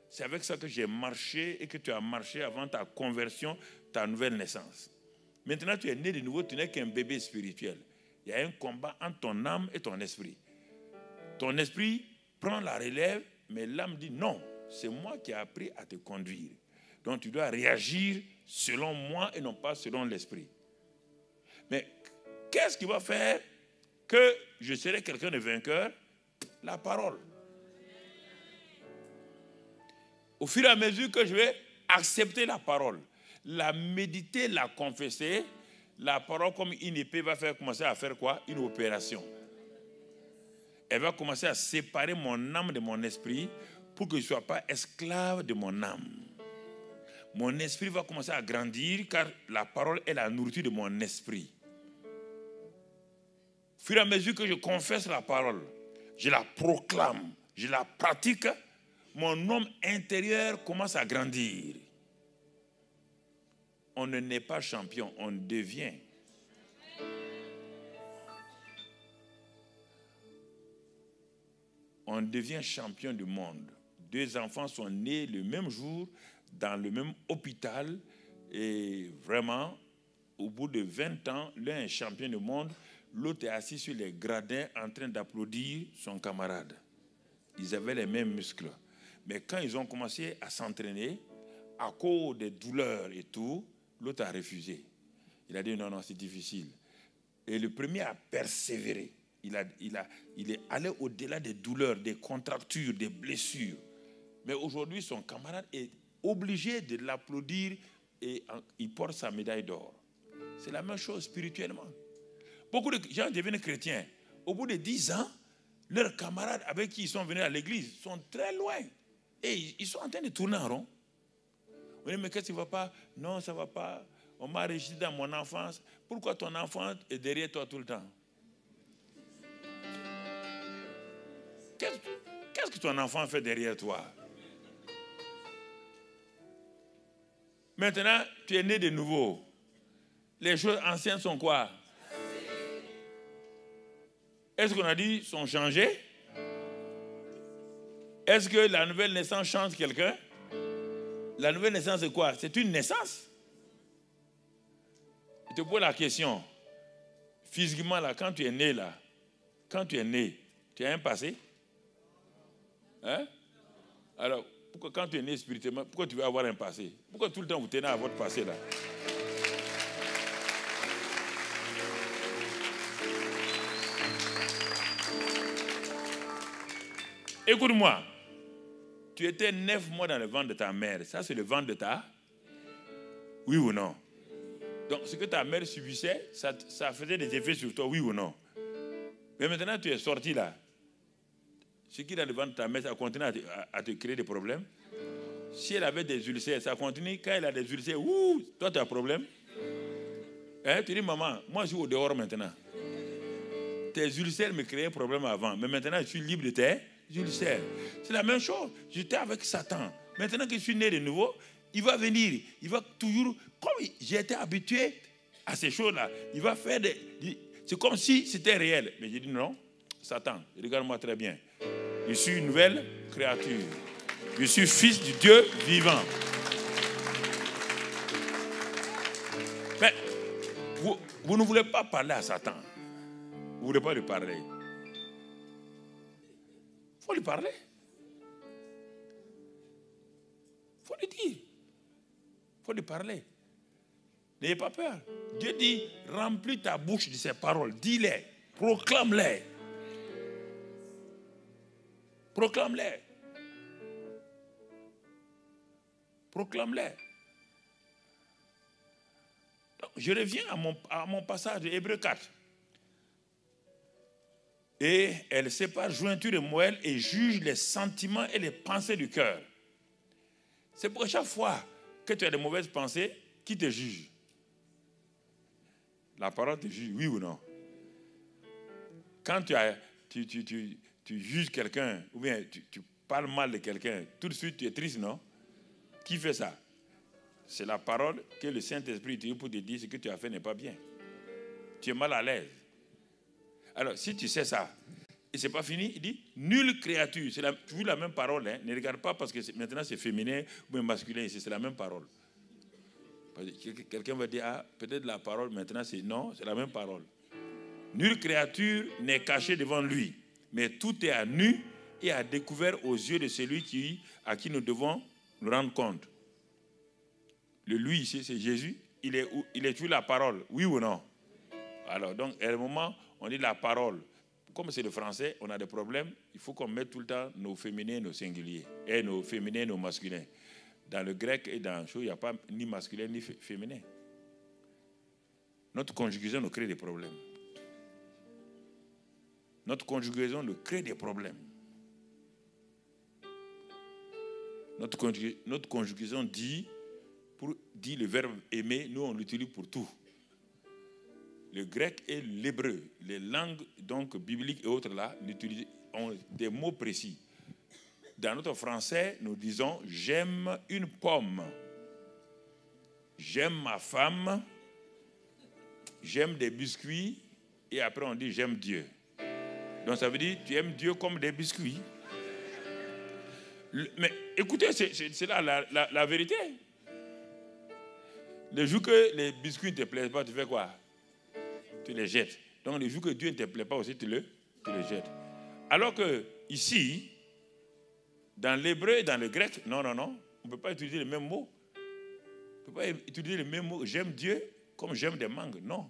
C'est avec ça que j'ai marché et que tu as marché avant ta conversion, ta nouvelle naissance. Maintenant, tu es né de nouveau, tu n'es qu'un bébé spirituel. Il y a un combat entre ton âme et ton esprit. Ton esprit prend la relève, mais l'âme dit non, c'est moi qui ai appris à te conduire. Donc tu dois réagir selon moi et non pas selon l'esprit. Mais qu'est-ce qui va faire que je serai quelqu'un de vainqueur? La parole. Au fur et à mesure que je vais accepter la parole, la méditer, la confesser, la parole comme une épée va commencer à faire quoi? Une opération. Elle va commencer à séparer mon âme de mon esprit pour que je ne sois pas esclave de mon âme. Mon esprit va commencer à grandir car la parole est la nourriture de mon esprit. Au fur et à mesure que je confesse la parole, je la proclame, je la pratique, mon homme intérieur commence à grandir. On ne naît pas champion, on devient. On devient champion du monde. Deux enfants sont nés le même jour, dans le même hôpital, et vraiment, au bout de 20 ans, l'un est champion du monde, l'autre est assis sur les gradins en train d'applaudir son camarade. Ils avaient les mêmes muscles. Mais quand ils ont commencé à s'entraîner, à cause des douleurs et tout, l'autre a refusé. Il a dit non, non, c'est difficile. Et le premier a persévéré. Il est allé au-delà des douleurs, des contractures, des blessures. Mais aujourd'hui, son camarade est obligé de l'applaudir et il porte sa médaille d'or. C'est la même chose spirituellement. Beaucoup de gens deviennent chrétiens. Au bout de 10 ans, leurs camarades avec qui ils sont venus à l'église sont très loin. Et ils sont en train de tourner en rond. On dit, mais qu'est-ce qui ne va pas? Non, ça ne va pas. On m'a réussi dans mon enfance. Pourquoi ton enfant est derrière toi tout le temps? Qu'est-ce que ton enfant fait derrière toi? Maintenant, tu es né de nouveau. Les choses anciennes sont quoi? Est-ce qu'on a dit sont changées? Est-ce que la nouvelle naissance change quelqu'un? La nouvelle naissance, c'est quoi? C'est une naissance. Je te pose la question. Physiquement, là, quand tu es né, là, tu as un passé? Hein? Alors, pourquoi quand tu es né spirituellement, pourquoi tu veux avoir un passé? Pourquoi tout le temps vous tenez à votre passé, là? Écoute-moi. Tu étais 9 mois dans le ventre de ta mère. Ça, c'est le ventre de ta... Oui ou non? Donc, ce que ta mère subissait, ça faisait des effets sur toi, oui ou non? Mais maintenant, tu es sorti là. Ce qui est dans le ventre de ta mère, ça continue à te créer des problèmes. Si elle avait des ulcères, ça continue. Quand elle a des ulcères, toi, tu as un problème. Hein? Tu dis, maman, moi, je suis au dehors maintenant. Tes ulcères me créaient un problème avant. Mais maintenant, je suis libre de tes ulcères. C'est la même chose. J'étais avec Satan. Maintenant que je suis né de nouveau, il va venir. Il va toujours... Comme j'ai été habitué à ces choses-là, il va faire des... C'est comme si c'était réel. Mais j'ai dit non, Satan, regarde-moi très bien. Je suis une nouvelle créature. Je suis fils du Dieu vivant. Mais vous ne voulez pas parler à Satan. Vous ne voulez pas lui parler. Il faut lui parler. Il faut lui dire. Il faut lui parler. N'ayez pas peur. Dieu dit, remplis ta bouche de ces paroles. Dis-les. Proclame-les. Proclame-les. Proclame-les. Donc, je reviens à mon passage de Hébreux 4. Et elle sépare jointure et moelle et juge les sentiments et les pensées du cœur. C'est pour chaque fois que tu as de mauvaises pensées, qui te juge? La parole te juge, oui ou non? Quand tu juges quelqu'un, ou bien tu parles mal de quelqu'un, tout de suite tu es triste, non? Qui fait ça? C'est la parole que le Saint-Esprit utilise pour te dire ce que tu as fait n'est pas bien. Tu es mal à l'aise. Alors, si tu sais ça, et ce n'est pas fini, il dit, nulle créature, c'est toujours la même parole, hein, ne regarde pas parce que maintenant c'est féminin ou masculin, c'est la même parole. Quelqu'un va dire, ah, peut-être la parole maintenant c'est non, c'est la même parole. Nulle créature n'est cachée devant lui, mais tout est à nu et à découvert aux yeux de celui à qui nous devons nous rendre compte. Le lui ici, c'est Jésus, il est toujours la parole, oui ou non? Alors, donc, à un moment, on dit la parole. Comme c'est le français, on a des problèmes. Il faut qu'on mette tout le temps nos féminins et nos singuliers. Et nos féminins et nos masculins. Dans le grec et dans le chose, il n'y a pas ni masculin ni féminin. Notre conjugaison nous crée des problèmes. Notre conjugaison nous crée des problèmes. Notre conjugaison dit le verbe aimer, nous on l'utilise pour tout. Le grec et l'hébreu, les langues donc bibliques et autres là, ont des mots précis. Dans notre français, nous disons j'aime une pomme, j'aime ma femme, j'aime des biscuits, et après on dit j'aime Dieu. Donc ça veut dire tu aimes Dieu comme des biscuits. Mais écoutez, c'est là la vérité. Le jour que les biscuits ne te plaisent pas, tu fais quoi? Tu les jettes. Donc, le jour que Dieu ne te plaît pas aussi, tu les jettes. Alors que ici, dans l'hébreu et dans le grec, non, on ne peut pas utiliser les mêmes mots. On ne peut pas utiliser les mêmes mots. J'aime Dieu comme j'aime des mangues. Non.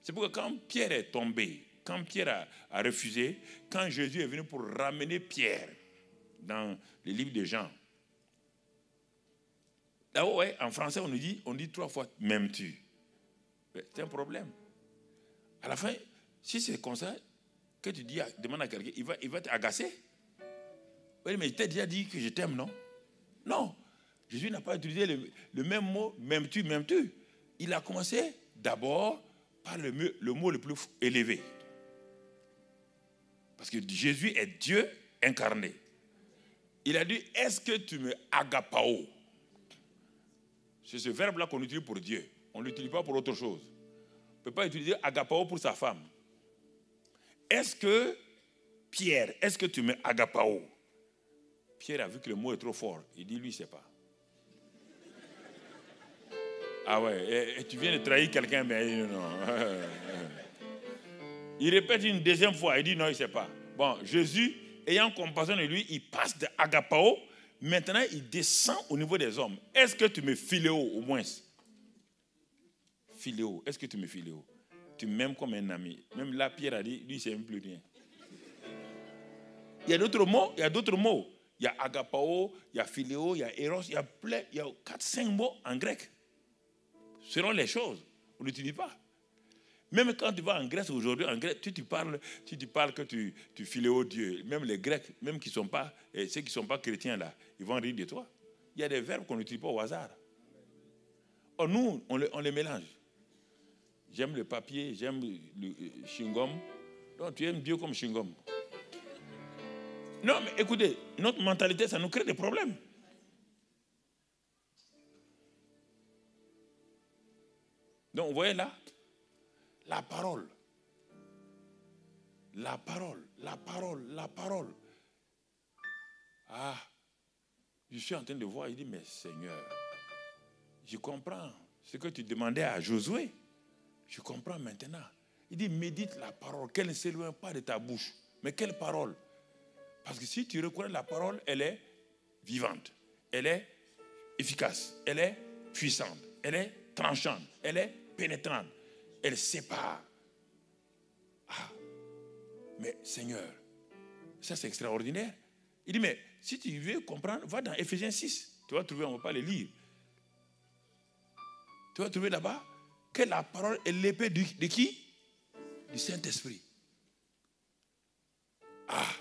C'est pourquoi quand Pierre est tombé, quand Pierre a refusé, quand Jésus est venu pour ramener Pierre dans le livre de Jean, là-haut, ouais, en français, on dit 3 fois « m'aimes-tu » C'est un problème. À la fin, si c'est comme ça, que tu dis, demande à quelqu'un, il va t'agacer. Oui, mais je t'ai déjà dit que je t'aime, non? Non. Jésus n'a pas utilisé le même mot, m'aimes-tu, m'aimes-tu. Il a commencé d'abord par le mot le plus élevé. Parce que Jésus est Dieu incarné. Il a dit, est-ce que tu me agapao? C'est ce verbe-là qu'on utilise pour Dieu. On ne l'utilise pas pour autre chose. On ne peut pas utiliser agapao pour sa femme. Est-ce que, Pierre, est-ce que tu me agapao? Pierre a vu que le mot est trop fort. Il dit, lui, il ne sait pas. Ah ouais, et tu viens de trahir quelqu'un, mais non. Il répète une deuxième fois, il dit non, il ne sait pas. Bon, Jésus, ayant compassion de lui, il passe de agapao. Maintenant, il descend au niveau des hommes. Est-ce que tu me philéo au moins? Philéo, est-ce que tu me philéo? Tu m'aimes comme un ami. Même là, Pierre a dit, lui, il ne sait même plus rien. Il y a d'autres mots, Il y a agapao, il y a philéo, il y a eros, il y a 4-5 mots en grec. Selon les choses, on n'utilise pas. Même quand tu vas en Grèce aujourd'hui, en Grèce, tu parles que tu philéo Dieu. Même les Grecs, même ceux qui ne sont pas chrétiens là, ils vont rire de toi. Il y a des verbes qu'on n'utilise pas au hasard. Or, nous, on les mélange. J'aime le papier, j'aime le chewing-gum. Donc, tu aimes Dieu comme chewing-gum. Non, mais écoutez, notre mentalité, ça nous crée des problèmes. Donc, vous voyez là, la parole. Ah, je suis en train de voir, il dit, mais Seigneur, je comprends ce que tu demandais à Josué. Je comprends maintenant. Il dit, médite la parole, qu'elle ne s'éloigne pas de ta bouche. Mais quelle parole? Parce que si tu reconnais la parole, elle est vivante, elle est efficace, elle est puissante, elle est tranchante, elle est pénétrante, elle sépare. Ah, mais Seigneur, ça c'est extraordinaire. Il dit, mais si tu veux comprendre, va dans Éphésiens 6. Tu vas trouver, on ne va pas les lire. Tu vas trouver là-bas que la parole est l'épée de qui? Du Saint-Esprit. Ah,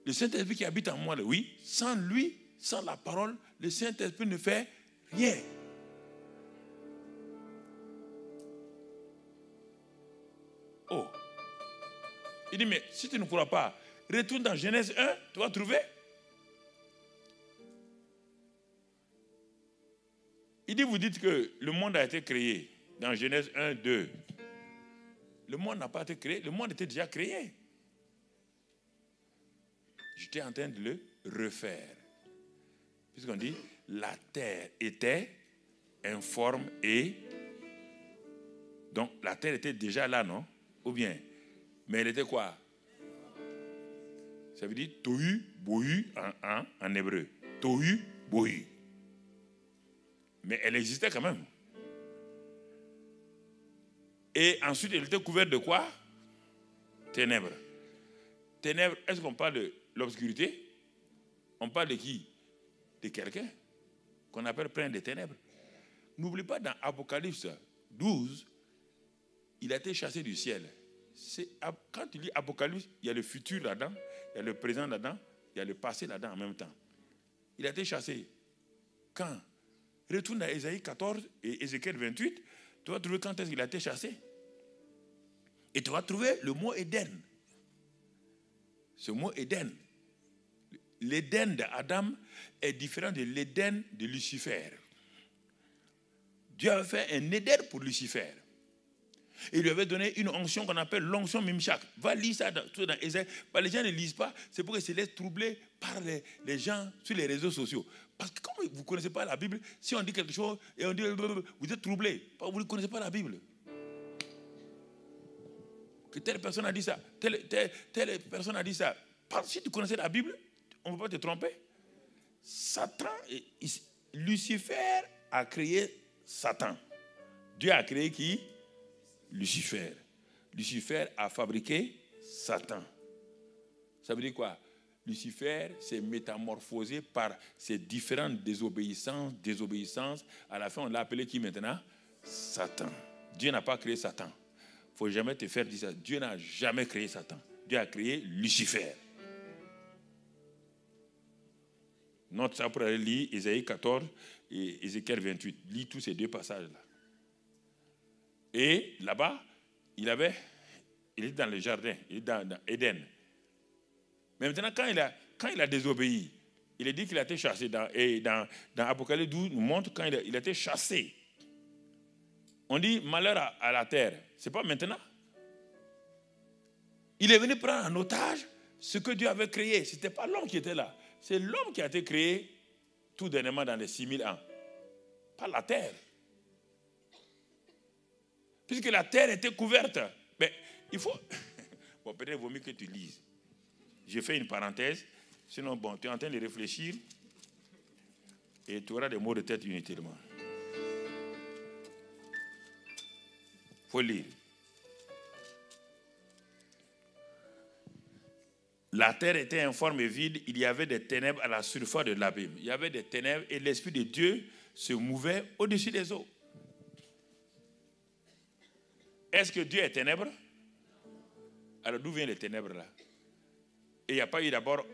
le Saint-Esprit qui habite en moi, oui, sans lui, sans la parole, le Saint-Esprit ne fait rien. Oh. Il dit, mais si tu ne crois pas, retourne dans Genèse 1, tu vas trouver. Il dit, vous dites que le monde a été créé dans Genèse 1, 2. Le monde n'a pas été créé, le monde était déjà créé. J'étais en train de le refaire. Puisqu'on dit, la terre était informe et... Donc, la terre était déjà là, non? Ou bien? Mais elle était quoi? Ça veut dire tohu, bohu en hébreu. Tohu, bohu. Mais elle existait quand même. Et ensuite, elle était couverte de quoi? Ténèbres. Ténèbres, est-ce qu'on parle de l'obscurité? On parle de qui? De quelqu'un qu'on appelle plein de ténèbres. N'oublie pas, dans Apocalypse 12, il a été chassé du ciel. Quand tu lis Apocalypse, il y a le futur là-dedans, il y a le présent là-dedans, il y a le passé là-dedans en même temps. Il a été chassé. Quand? Retourne à Ésaïe 14 et Ézéchiel 28, tu vas trouver quand est-ce qu'il a été chassé. Et tu vas trouver le mot Éden. Ce mot Éden. L'Éden d'Adam est différent de l'Éden de Lucifer. Dieu avait fait un Éden pour Lucifer. Et il lui avait donné une onction qu'on appelle l'onction Mimchak. Va lire ça dans Ésaïe. Les gens ne lisent pas, c'est pour qu'ils se laissent troubler par les gens sur les réseaux sociaux. Parce que comme vous ne connaissez pas la Bible, si on dit quelque chose et on dit vous êtes troublé, vous ne connaissez pas la Bible. Que telle personne a dit ça, telle personne a dit ça. Parce que si tu connaissais la Bible, on ne peut pas te tromper. Satan, Lucifer a créé Satan. Dieu a créé qui? Lucifer. Lucifer a fabriqué Satan. Ça veut dire quoi? Lucifer s'est métamorphosé par ses différentes désobéissances. À la fin, on l'a appelé qui maintenant? Satan. Dieu n'a pas créé Satan. ne faut jamais te faire dire ça. Dieu n'a jamais créé Satan. Dieu a créé Lucifer. Note ça pour aller lire Ésaïe 14 et Ézéchiel 28. Lis tous ces deux passages-là. Et là-bas, il était dans le jardin, il était dans Éden. Mais maintenant, quand il a désobéi, il est dit qu'il a été chassé. Dans Apocalypse 12, nous montre quand il a été chassé. On dit malheur à la terre. Ce n'est pas maintenant. Il est venu prendre en otage ce que Dieu avait créé. Ce n'était pas l'homme qui était là. C'est l'homme qui a été créé tout dernièrement dans les 6000 ans. Pas la terre. Puisque la terre était couverte. Mais il faut... Bon, peut-être il vaut mieux que tu lises. J'ai fait une parenthèse. Sinon, bon, tu es en train de réfléchir et tu auras des mots de tête inutilement. Il faut lire. La terre était informe et vide. Il y avait des ténèbres à la surface de l'abîme. Il y avait des ténèbres et l'Esprit de Dieu se mouvait au-dessus des eaux. Est-ce que Dieu est ténèbre? Alors d'où viennent les ténèbres là? Et il n'y a pas eu d'abord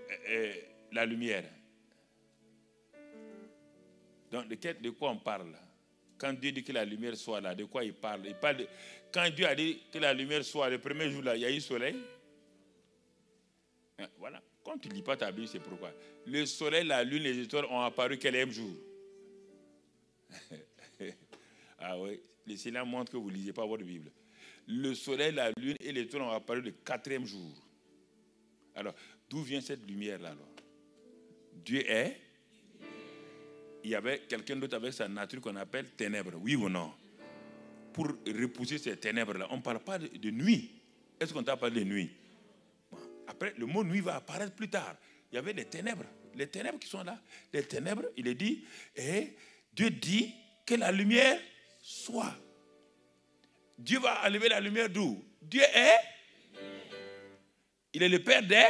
la lumière. Donc de quoi on parle? Quand Dieu dit que la lumière soit là, de quoi il parle? Quand Dieu a dit que la lumière soit, le premier jour là, il y a eu le soleil. Voilà. Quand tu ne lis pas ta Bible, c'est pourquoi. Le soleil, la lune, les étoiles ont apparu quel même jour? Ah oui, les Seigneurs montrent que vous ne lisez pas votre Bible. Le soleil, la lune et les étoiles ont apparu le 4e jour. Alors, d'où vient cette lumière-là alors? Dieu est. Il y avait quelqu'un d'autre avec sa nature qu'on appelle ténèbres, oui ou non? Pour repousser ces ténèbres-là, on ne parle pas de nuit. Est-ce qu'on t'a parlé de nuit? Après, le mot nuit va apparaître plus tard. Il y avait des ténèbres. Les ténèbres qui sont là. Les ténèbres, il est dit, et Dieu dit que la lumière soit. Dieu va enlever la lumière d'où? Dieu est. Il est le Père des.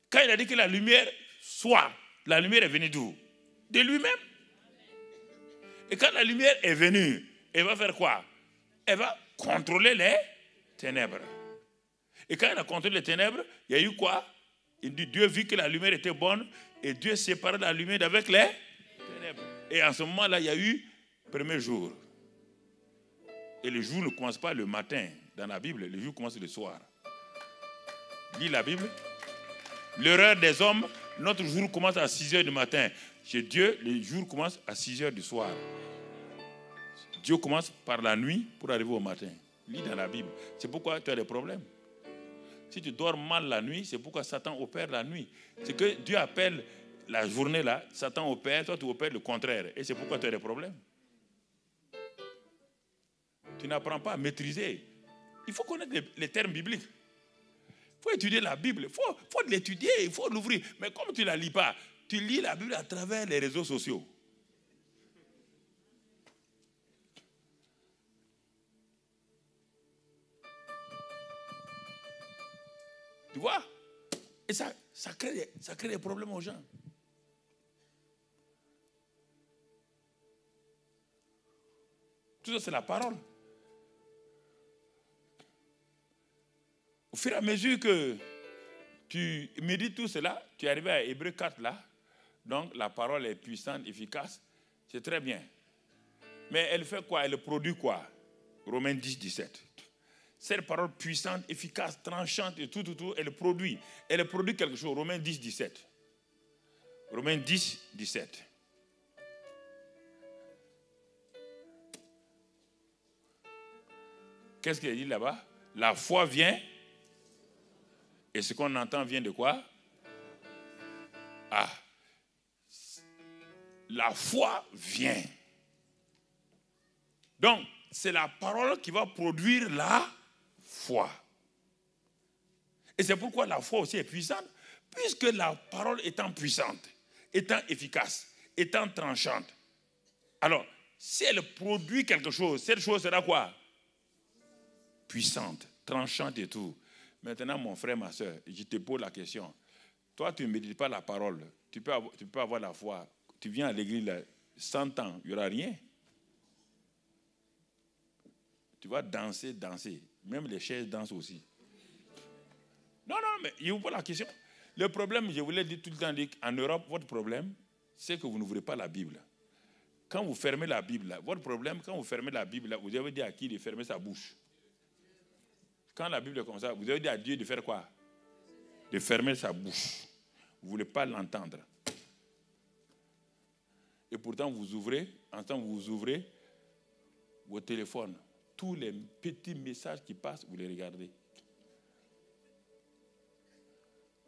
Quand il a dit que la lumière soit, la lumière est venue d'où? De lui-même. Et quand la lumière est venue, elle va faire quoi? Elle va contrôler les ténèbres. Et quand elle a contrôlé les ténèbres, il y a eu quoi? Il dit, Dieu vit que la lumière était bonne et Dieu séparait la lumière d'avec les ténèbres. Et en ce moment-là, il y a eu le premier jour. Et le jour ne commence pas le matin dans la Bible, le jour commence le soir. Lis la Bible. L'heure des hommes, notre jour commence à 6 heures du matin. Chez Dieu, le jour commence à 6 heures du soir. Dieu commence par la nuit pour arriver au matin. Lis dans la Bible. C'est pourquoi tu as des problèmes. Si tu dors mal la nuit, c'est pourquoi Satan opère la nuit. C'est que Dieu appelle la journée là, Satan opère, toi tu opères le contraire. Et c'est pourquoi tu as des problèmes. Tu n'apprends pas à maîtriser. Il faut connaître les termes bibliques. Il faut étudier la Bible. Il faut l'étudier, il faut l'ouvrir. Mais comme tu ne la lis pas, tu lis la Bible à travers les réseaux sociaux. Tu vois? Et ça crée des problèmes aux gens. Tout ça, c'est la parole. Au fur et à mesure que tu médites tout cela, tu arrives à Hébreux 4 là. Donc, la parole est puissante, efficace. C'est très bien. Mais elle fait quoi? Elle produit quoi? Romains 10, 17. Cette parole puissante, efficace, tranchante et tout, elle produit. Elle produit quelque chose. Romains 10, 17. Romains 10, 17. Qu'est-ce qu'il dit là-bas? La foi vient. Et ce qu'on entend vient de quoi? Ah. La foi vient. Donc, c'est la parole qui va produire la foi. Et c'est pourquoi la foi aussi est puissante, puisque la parole étant puissante, étant efficace, étant tranchante. Alors, si elle produit quelque chose, cette chose sera quoi? Puissante, tranchante et tout. Maintenant, mon frère, ma soeur, je te pose la question. Toi, tu ne médites pas la parole. Tu peux avoir la foi. Tu viens à l'église, là, 100 ans, il n'y aura rien. Tu vas danser, danser. Même les chaises dansent aussi. Non, mais je vous pose la question. Le problème, je vous l'ai dit tout le temps, en Europe, votre problème, c'est que vous n'ouvrez pas la Bible. Quand vous fermez la Bible, votre problème, quand vous fermez la Bible, vous avez dit à qui de fermer sa bouche. Quand la Bible est comme ça, vous avez dit à Dieu de faire quoi? De fermer sa bouche. Vous ne voulez pas l'entendre. Et pourtant, vous ouvrez, en temps vous ouvrez vos téléphones. Tous les petits messages qui passent, vous les regardez.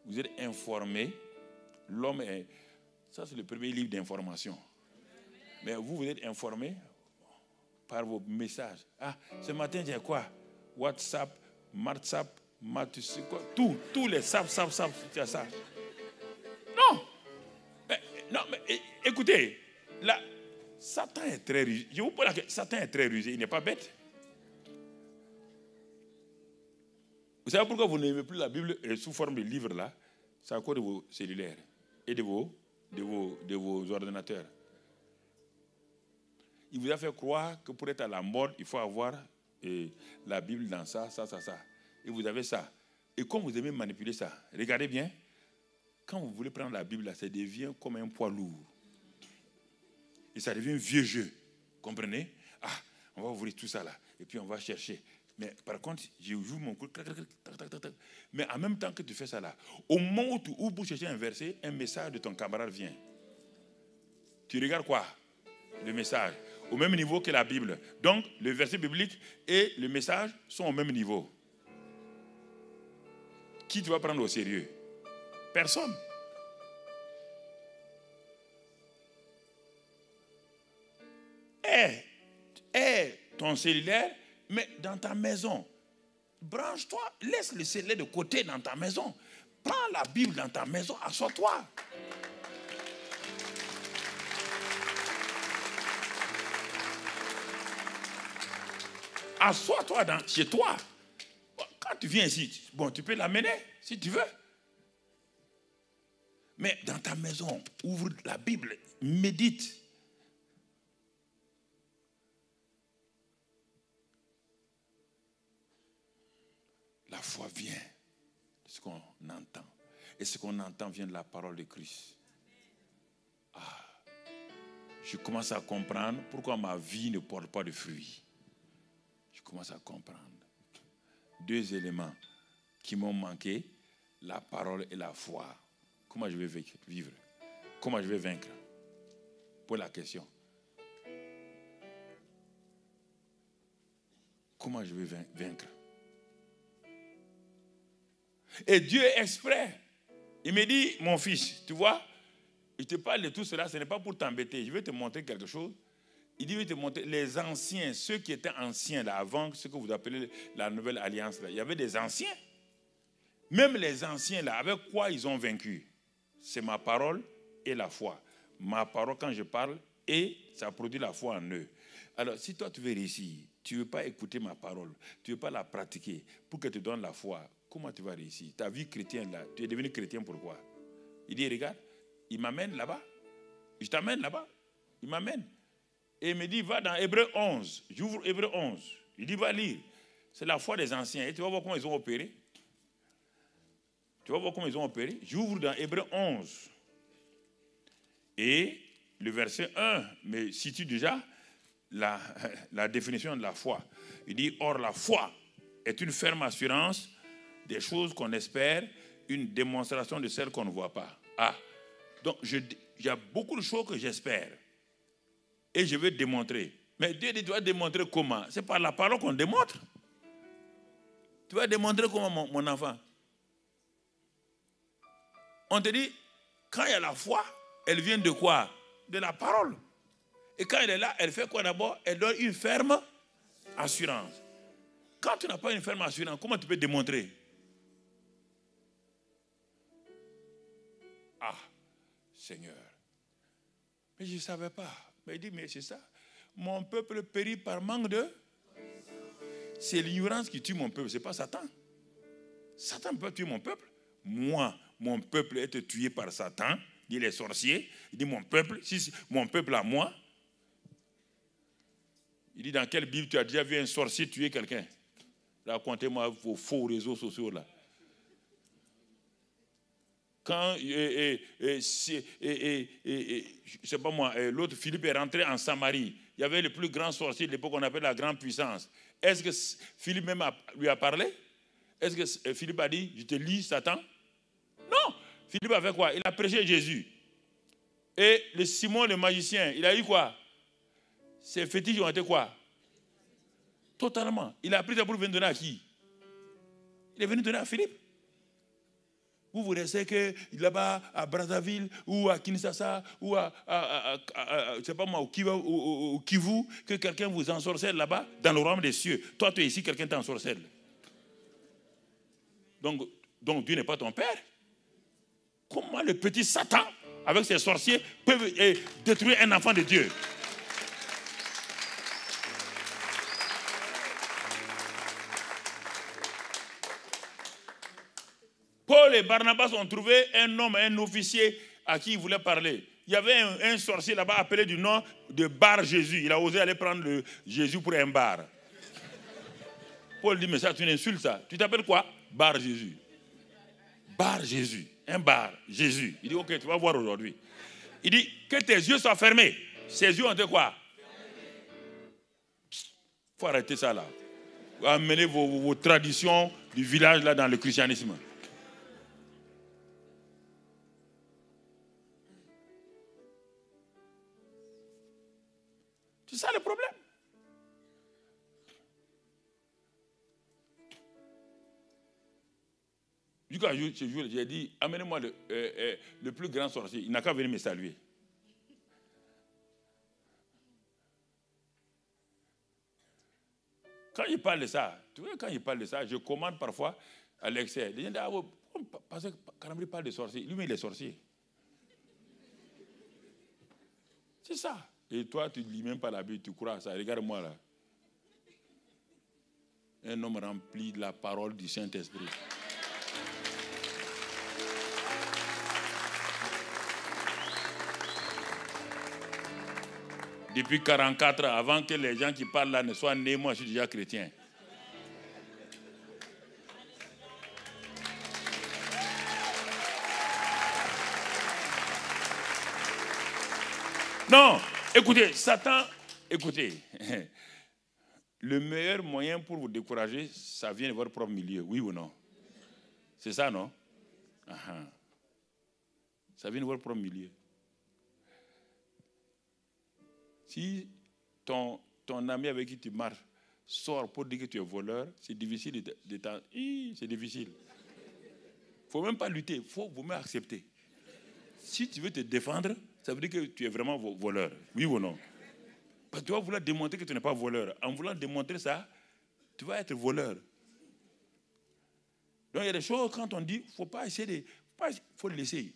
Vous êtes informé. L'homme est... Ça, c'est le premier livre d'information. Mais vous êtes informé par vos messages. Ah, ce matin, j'ai quoi? WhatsApp, Matsap, Matus, quoi? Tous les sap, c'est ça. Non, mais écoutez, là, Satan est très rusé. Je vous pose la question, Satan est très rusé, il n'est pas bête. Vous savez pourquoi vous n'aimez plus la Bible sous forme de livre là? C'est à cause de vos cellulaires et de vos ordinateurs. Il vous a fait croire que pour être à la mode, il faut avoir la Bible dans ça. Et vous avez ça. Et comme vous aimez manipuler ça, regardez bien, quand vous voulez prendre la Bible, là, ça devient comme un poids lourd. Et ça devient un vieux jeu. Comprenez? Ah, on va ouvrir tout ça là. Et puis on va chercher. Mais par contre, je joue mon coup. Mais en même temps que tu fais ça là, au moment où tu ouvres pour chercher un verset, un message de ton camarade vient. Tu regardes quoi? Le message. Au même niveau que la Bible. Donc, le verset biblique et le message sont au même niveau. Qui tu vas prendre au sérieux? Personne. Ton cellulaire, mais dans ta maison. Branche-toi, laisse le cellulaire de côté dans ta maison. Prends la Bible dans ta maison, assois-toi. Assois-toi chez toi. Quand tu viens ici, bon, tu peux l'amener si tu veux. Mais dans ta maison, ouvre la Bible, médite. La foi vient de ce qu'on entend. Et ce qu'on entend vient de la parole de Christ. Je commence à comprendre pourquoi ma vie ne porte pas de fruits. Je commence à comprendre. 2 éléments qui m'ont manqué, la parole et la foi. Comment je vais vivre? Comment je vais vaincre? Pour la question. Comment je vais vaincre? Et Dieu est exprès. Il me dit, mon fils, tu vois, je te parle de tout cela, ce n'est pas pour t'embêter. Je vais te montrer quelque chose. Il dit, je vais te montrer les anciens, ceux qui étaient anciens là, avant ce que vous appelez la nouvelle alliance là. Il y avait des anciens. Même les anciens là, avec quoi ils ont vaincu? C'est ma parole et la foi. Ma parole quand je parle et ça produit la foi en eux. Alors si toi tu veux réussir, tu ne veux pas écouter ma parole, tu ne veux pas la pratiquer pour que tu donnes la foi, comment tu vas réussir? Ta vie chrétienne là, tu es devenu chrétien pourquoi? Il dit, regarde, il m'amène là-bas. Je t'amène là-bas. Il m'amène. Et il me dit, va dans Hébreux 11. J'ouvre Hébreux 11. Il dit, va lire. C'est la foi des anciens. Et tu vas voir comment ils ont opéré. Tu vas voir comment ils ont opéré. J'ouvre dans Hébreux 11. Et le verset 1 me situe déjà la définition de la foi. Il dit, or la foi est une ferme assurance des choses qu'on espère, une démonstration de celles qu'on ne voit pas. Donc il y a beaucoup de choses que j'espère. Et je vais démontrer. Mais Dieu dit, tu vas démontrer comment? C'est par la parole qu'on démontre. Tu vas démontrer comment, mon enfant? On te dit, quand il y a la foi, elle vient de quoi? De la parole. Et quand elle est là, elle fait quoi d'abord? Elle donne une ferme assurance. Quand tu n'as pas une ferme assurance, comment tu peux démontrer? Seigneur. Mais je ne savais pas. Mais il dit, mais c'est ça. Mon peuple périt par manque de... C'est l'ignorance qui tue mon peuple, ce n'est pas Satan. Satan ne peut pas tuer mon peuple. Moi, mon peuple est tué par Satan. Il dit les sorciers. Il dit mon peuple, si mon peuple à moi. Il dit, dans quelle Bible tu as déjà vu un sorcier tuer quelqu'un? Racontez-moi vos faux réseaux sociaux là. Quand, je sais pas moi, l'autre Philippe est rentré en Samarie. Il y avait le plus grand sorcier de l'époque qu'on appelle la grande puissance. Est-ce que Philippe même lui a parlé? Est-ce que Philippe a dit, je te lis Satan? Non. Philippe a fait quoi? Il a prêché Jésus. Et le Simon le magicien, il a eu quoi? Ses fétiches ont été quoi? Totalement. Il a pris ça pour venir donner à qui? Il est venu donner à Philippe. Vous restez que là-bas à Brazzaville ou à Kinshasa ou je sais pas moi, au Kivu, que quelqu'un vous ensorcelle là-bas dans le royaume des cieux. Toi, tu es ici, quelqu'un t'ensorcelle. Donc Dieu n'est pas ton père. Comment le petit Satan, avec ses sorciers, peut détruire un enfant de Dieu? Paul et Barnabas ont trouvé un homme, un officier à qui ils voulaient parler. Il y avait un sorcier là-bas appelé du nom de Bar Jésus. Il a osé aller prendre Jésus pour un bar. Paul dit, mais ça, c'est une insulte ça. Tu t'appelles quoi? Bar Jésus. Bar Jésus. Un bar Jésus. Il dit, ok, tu vas voir aujourd'hui. Il dit, que tes yeux soient fermés. Ses yeux ont été quoi? Il faut arrêter ça là. Amenez vos traditions du village là dans le christianisme. C'est ça le problème. Du coup, j'ai dit, amenez-moi le plus grand sorcier. Il n'a qu'à venir me saluer. Quand il parle de ça, tu vois, quand il parle de ça, je commande parfois à l'excès. Les gens disent, parce que Karambri parle de sorcier. Lui-même, il est sorcier. C'est ça. Et toi, tu ne lis même pas la Bible, tu crois à ça. Regarde-moi là. Un homme rempli de la parole du Saint-Esprit. Depuis 44 ans, avant que les gens qui parlent là ne soient nés, moi je suis déjà chrétien. Non, écoutez, Satan, écoutez, le meilleur moyen pour vous décourager, ça vient de votre propre milieu, oui ou non? C'est ça, non? Ça vient de votre propre milieu. Si ton ami avec qui tu marches sort pour dire que tu es voleur, c'est difficile c'est difficile. Il ne faut même pas lutter, il faut même accepter. Si tu veux te défendre, ça veut dire que tu es vraiment voleur, oui ou non? Parce que tu vas vouloir démontrer que tu n'es pas voleur. En voulant démontrer ça, tu vas être voleur. Donc il y a des choses, quand on dit, il ne faut pas essayer de... Il faut le laisser.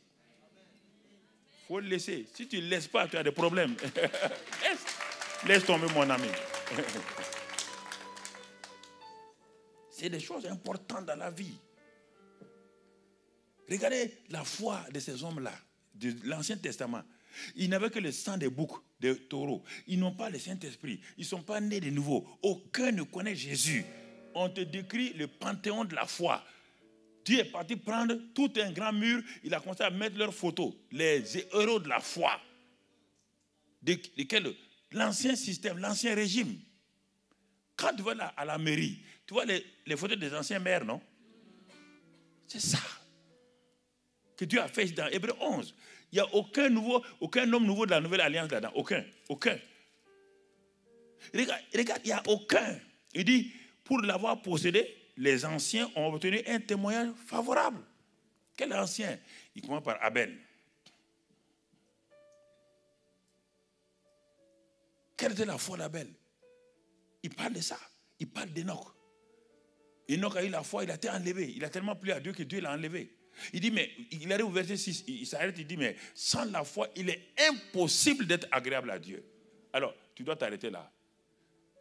Il faut le laisser. Si tu ne le laisses pas, tu as des problèmes. Laisse tomber mon ami. C'est des choses importantes dans la vie. Regardez la foi de ces hommes-là, de l'Ancien Testament. Ils n'avaient que le sang des boucs, des taureaux. Ils n'ont pas le Saint-Esprit. Ils ne sont pas nés de nouveau. Aucun ne connaît Jésus. On te décrit le panthéon de la foi. Dieu est parti prendre tout un grand mur. Il a commencé à mettre leurs photos. Les héros de la foi. Desquels l'ancien système, l'ancien régime. Quand tu vas là, à la mairie, tu vois les photos des anciens maires, non? C'est ça que Dieu a fait dans Hébreux 11. Il n'y a aucun homme nouveau de la nouvelle alliance là-dedans. Aucun. Regarde, il n'y a aucun. Il dit, pour l'avoir possédé, les anciens ont obtenu un témoignage favorable. Quel ancien? Il commence par Abel. Quelle était la foi d'Abel? Il parle de ça. Il parle d'Enoch. Enoch a eu la foi, il a été enlevé. Il a tellement plu à Dieu que Dieu l'a enlevé. Il dit, mais il arrive au verset 6, il s'arrête, il dit, mais sans la foi, il est impossible d'être agréable à Dieu. Alors, tu dois t'arrêter là.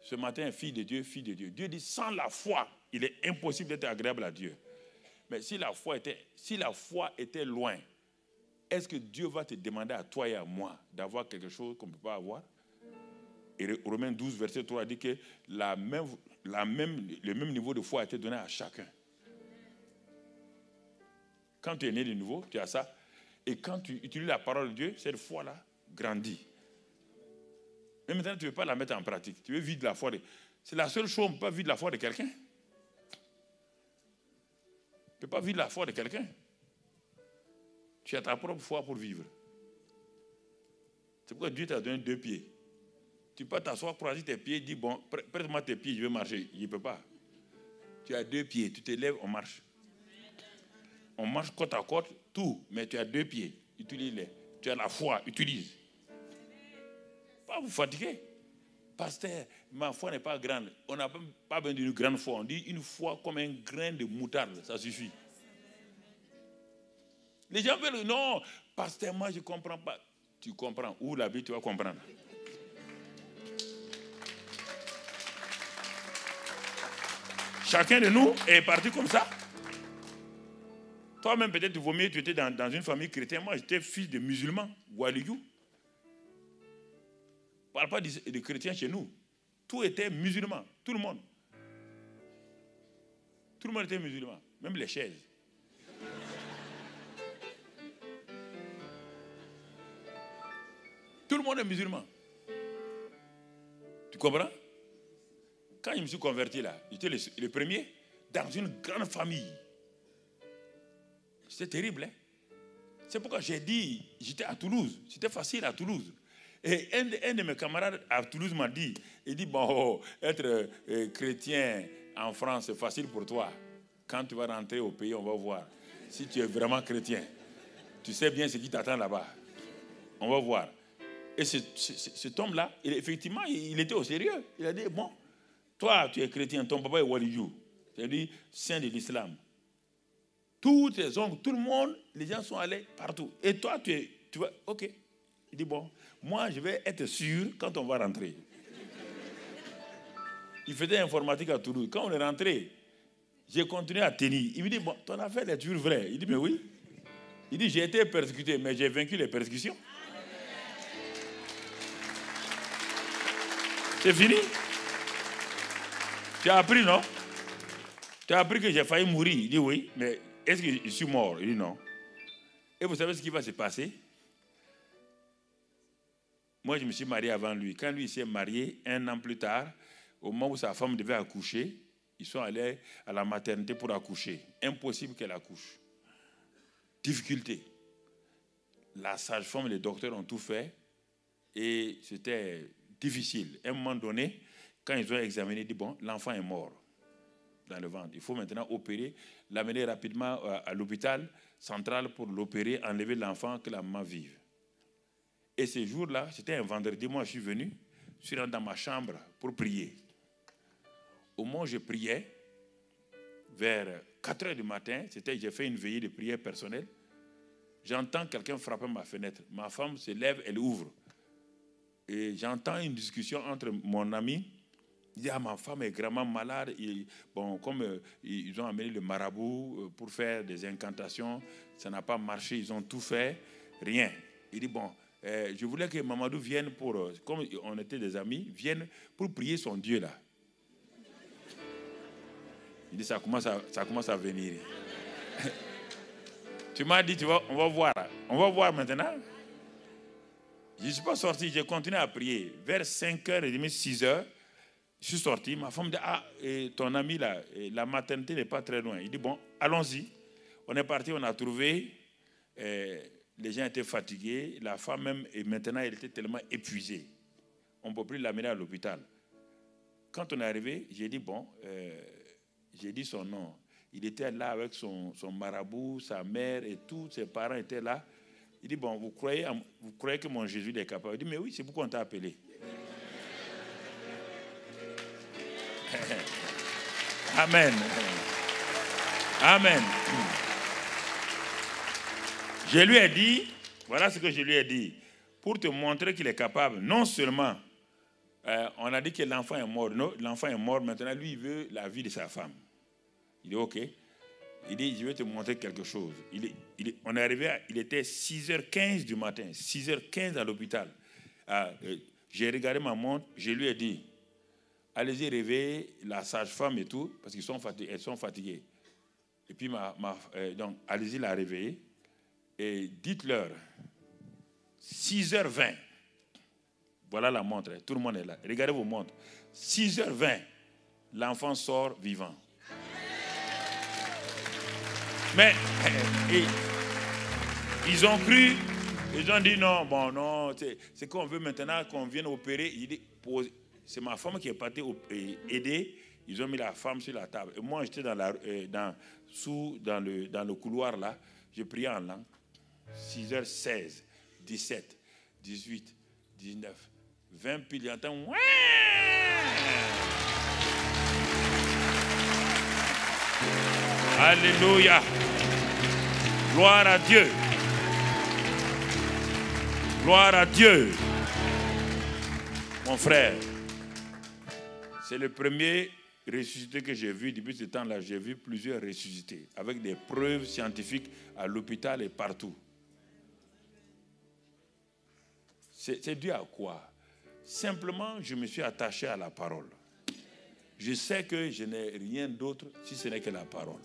Ce matin, fille de Dieu, fille de Dieu. Dieu dit, sans la foi, il est impossible d'être agréable à Dieu. Mais si la foi était loin, est-ce que Dieu va te demander à toi et à moi d'avoir quelque chose qu'on ne peut pas avoir? Et Romains 12, verset 3 dit que le même niveau de foi a été donné à chacun. Quand tu es né de nouveau, tu as ça. Et quand tu utilises la parole de Dieu, cette foi-là grandit. Mais maintenant, tu ne veux pas la mettre en pratique. Tu veux vivre de la foi. C'est la seule chose, on ne peut pas vivre de la foi de quelqu'un. Tu ne peux pas vivre de la foi de quelqu'un. Tu as ta propre foi pour vivre. C'est pourquoi Dieu t'a donné 2 pieds. Tu peux t'asseoir, croiser tes pieds, dire, bon, prête-moi tes pieds, je vais marcher. Il ne peut pas. Tu as 2 pieds, tu te lèves, on marche. On marche côte à côte, tout, mais tu as 2 pieds. Utilise-les. Tu as la foi, utilise. Pas vous fatiguer. Pasteur, ma foi n'est pas grande. On n'a pas besoin d'une grande foi. On dit une foi comme un grain de moutarde, ça suffit. Les gens veulent, non, pasteur, moi je ne comprends pas. Tu comprends. Où la vie, tu vas comprendre. Chacun de nous est parti comme ça. Toi-même, peut-être, tu vaut mieux, tu étais dans une famille chrétienne. Moi, j'étais fils de musulmans, Oualigou. On ne parle pas de chrétiens chez nous. Tout était musulman, tout le monde. Tout le monde était musulman, même les chaises. Tout le monde est musulman. Tu comprends? Quand je me suis converti là, j'étais le premier dans une grande famille. C'était terrible. Hein? C'est pourquoi j'ai dit, j'étais à Toulouse. C'était facile à Toulouse. Et un de mes camarades à Toulouse m'a dit, il dit, bon, être chrétien en France, c'est facile pour toi. Quand tu vas rentrer au pays, on va voir. Si tu es vraiment chrétien, tu sais bien ce qui t'attend là-bas. On va voir. Et cet homme-là, effectivement, il était au sérieux. Il a dit, bon, toi, tu es chrétien, ton papa est Waliyou. C'est-à-dire, saint de l'islam. Tous tes oncles, tout le monde, les gens sont allés partout. Et toi, tu vas, ok. Il dit, bon, moi, je vais être sûr quand on va rentrer. Il faisait informatique à Toulouse. Quand on est rentré, j'ai continué à tenir. Il me dit, bon, ton affaire est toujours vraie. Il dit, mais oui. Il dit, j'ai été persécuté, mais j'ai vaincu les persécutions. C'est fini. Tu as appris, non? Tu as appris que j'ai failli mourir. Il dit, oui, mais est-ce que je suis mort? Il dit, non. Et vous savez ce qui va se passer? Moi, je me suis marié avant lui. Quand lui s'est marié, 1 an plus tard, au moment où sa femme devait accoucher, ils sont allés à la maternité pour accoucher. Impossible qu'elle accouche. Difficulté. La sage-femme et les docteurs ont tout fait et c'était difficile. À un moment donné, quand ils ont examiné, ils ont dit, bon, l'enfant est mort dans le ventre. Il faut maintenant opérer, l'amener rapidement à l'hôpital central pour l'opérer, enlever l'enfant, que la maman vive. Et ce jour-là, c'était un vendredi, moi je suis venu, je suis rentré dans ma chambre pour prier. Au moment où je priais, vers 4 heures du matin, j'ai fait une veillée de prière personnelle, j'entends quelqu'un frapper ma fenêtre. Ma femme se lève, elle ouvre. Et j'entends une discussion entre mon ami. Il dit, ah, ma femme est vraiment malade. Et, bon, comme ils ont amené le marabout pour faire des incantations, ça n'a pas marché, ils ont tout fait, rien. Il dit, bon, je voulais que Mamadou vienne pour, comme on était des amis, vienne pour prier son Dieu là. Il dit, ça commence à venir. Tu m'as dit, tu vois, on va voir. On va voir maintenant. Je ne suis pas sorti, j'ai continué à prier. Vers 5h30, 6h, je suis sorti. Ma femme me dit, ah, et ton ami là, la maternité n'est pas très loin. Il dit, bon, allons-y. On est parti, on a trouvé. Les gens étaient fatigués. La femme même, et maintenant, elle était tellement épuisée. On ne peut plus l'amener à l'hôpital. Quand on est arrivé, j'ai dit, bon, j'ai dit son nom. Il était là avec son marabout, sa mère et tous ses parents étaient là. Il dit, bon, vous croyez que mon Jésus est capable? Il dit, mais oui, c'est pourquoi on t'a appelé. Amen. Amen. Je lui ai dit, voilà ce que je lui ai dit, pour te montrer qu'il est capable, non seulement, on a dit que l'enfant est mort, non, l'enfant est mort, maintenant lui il veut la vie de sa femme. Il dit, ok. Il dit, je vais te montrer quelque chose. Il était 6h15 du matin, 6h15 à l'hôpital. J'ai regardé ma montre, je lui ai dit, allez-y réveiller la sage-femme et tout, parce qu'elles sont fatiguées. Et puis, donc, allez-y la réveiller et dites-leur, 6h20, voilà la montre, tout le monde est là. Regardez vos montres. 6h20, l'enfant sort vivant. Mais ils ont cru, ils ont dit non, bon, non, c'est qu'on veut maintenant qu'on vienne opérer. C'est ma femme qui est partie aider. Ils ont mis la femme sur la table. Et moi, j'étais dans le couloir là. Je priais en langue. 6h16, 17, 18, 19, 20, puis il entend. Ouais! Alléluia! Gloire à Dieu! Gloire à Dieu! Mon frère, c'est le premier ressuscité que j'ai vu. Depuis ce temps-là, j'ai vu plusieurs ressuscités avec des preuves scientifiques à l'hôpital et partout. C'est dû à quoi? Simplement, je me suis attaché à la parole. Je sais que je n'ai rien d'autre si ce n'est que la parole.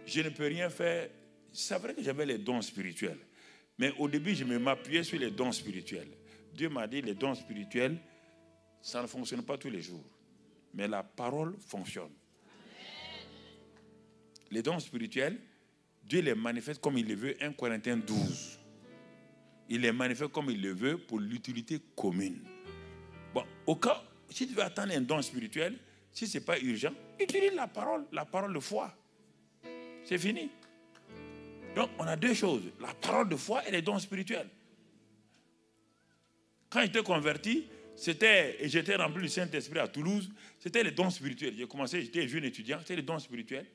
Je ne peux rien faire. C'est vrai que j'avais les dons spirituels. Mais au début, je m'appuyais sur les dons spirituels. Dieu m'a dit, les dons spirituels, ça ne fonctionne pas tous les jours. Mais la parole fonctionne. Les dons spirituels, Dieu les manifeste comme il le veut, 1 Corinthiens 12. Il les manifeste comme il le veut pour l'utilité commune. Bon, au cas, si tu veux attendre un don spirituel, si ce n'est pas urgent, utilise la parole de foi. C'est fini. Donc, on a deux choses, la parole de foi et les dons spirituels. Quand j'étais converti, j'étais rempli du Saint-Esprit à Toulouse, c'était les dons spirituels. J'étais jeune étudiant, c'était les dons spirituels.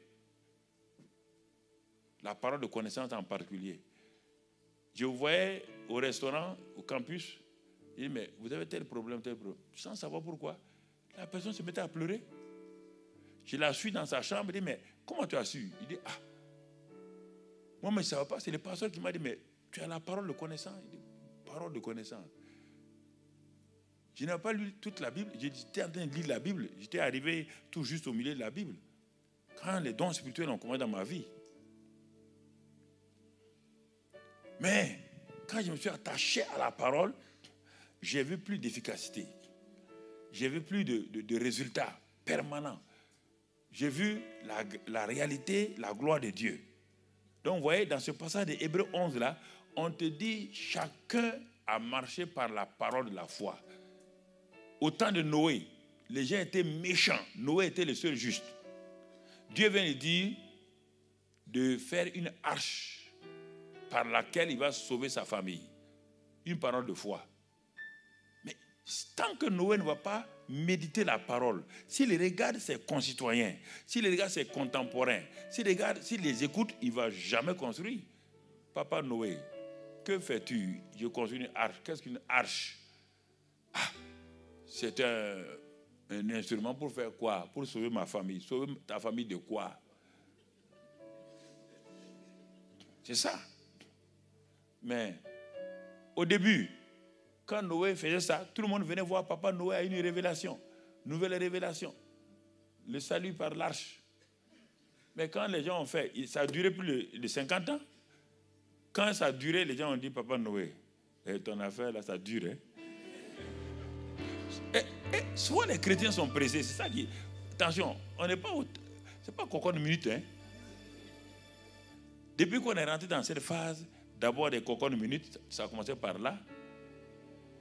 La parole de connaissance en particulier. Je vous voyais au restaurant, au campus, je dis, mais vous avez tel problème. Sans savoir pourquoi. La personne se mettait à pleurer. Je la suis dans sa chambre, je dis, mais comment tu as su? Il dit, ah, moi, mais je ne savais pas, c'est le pasteur qui m'a dit, mais tu as la parole de connaissance. Il dit, parole de connaissance. Je n'avais pas lu toute la Bible, j'étais en train de lire la Bible, j'étais arrivé tout juste au milieu de la Bible. Quand les dons spirituels ont commencé dans ma vie. Mais quand je me suis attaché à la parole, j'ai vu plus d'efficacité. J'ai vu plus de résultats permanents. J'ai vu la réalité, la gloire de Dieu. Donc vous voyez, dans ce passage de Hébreux 11 là, on te dit chacun a marché par la parole de la foi. Au temps de Noé, les gens étaient méchants. Noé était le seul juste. Dieu vient lui dire de faire une arche par laquelle il va sauver sa famille. Une parole de foi. Mais tant que Noé ne va pas méditer la parole, s'il regarde ses concitoyens, s'il regarde ses contemporains, s'il les écoute, il ne va jamais construire. Papa Noé, que fais-tu? Je construis une arche. Qu'est-ce qu'une arche? Ah, c'est un instrument pour faire quoi? Pour sauver ma famille. Sauver ta famille de quoi? C'est ça. Mais au début, quand Noé faisait ça, tout le monde venait voir Papa Noé à une révélation. Nouvelle révélation. Le salut par l'arche. Mais quand les gens ont fait, ça a duré plus de 50 ans. Quand ça a duré, les gens ont dit, Papa Noé, ton affaire là, ça dure. Et souvent les chrétiens sont pressés. C'est ça qui... Attention, on n'est pas... C'est pas encore une minute. Hein. Depuis qu'on est rentré dans cette phase, d'abord des cocons de minutes, ça a commencé par là.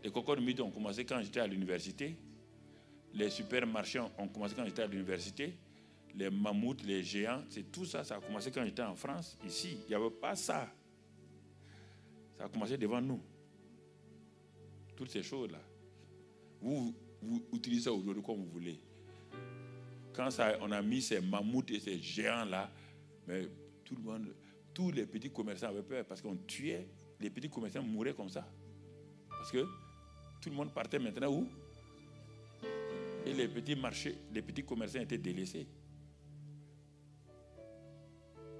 Les cocons de minutes ont commencé quand j'étais à l'université. Les supermarchés ont commencé quand j'étais à l'université. Les mammouths, les géants, c'est tout ça, ça a commencé quand j'étais en France. Ici, il n'y avait pas ça. Ça a commencé devant nous. Toutes ces choses-là. Vous utilisez ça aujourd'hui comme vous voulez. Quand on a mis ces mammouths et ces géants-là, mais tout le monde... Tous les petits commerçants avaient peur parce qu'on tuait, les petits commerçants mouraient comme ça. Parce que tout le monde partait maintenant où? Et les petits marchés, les petits commerçants étaient délaissés.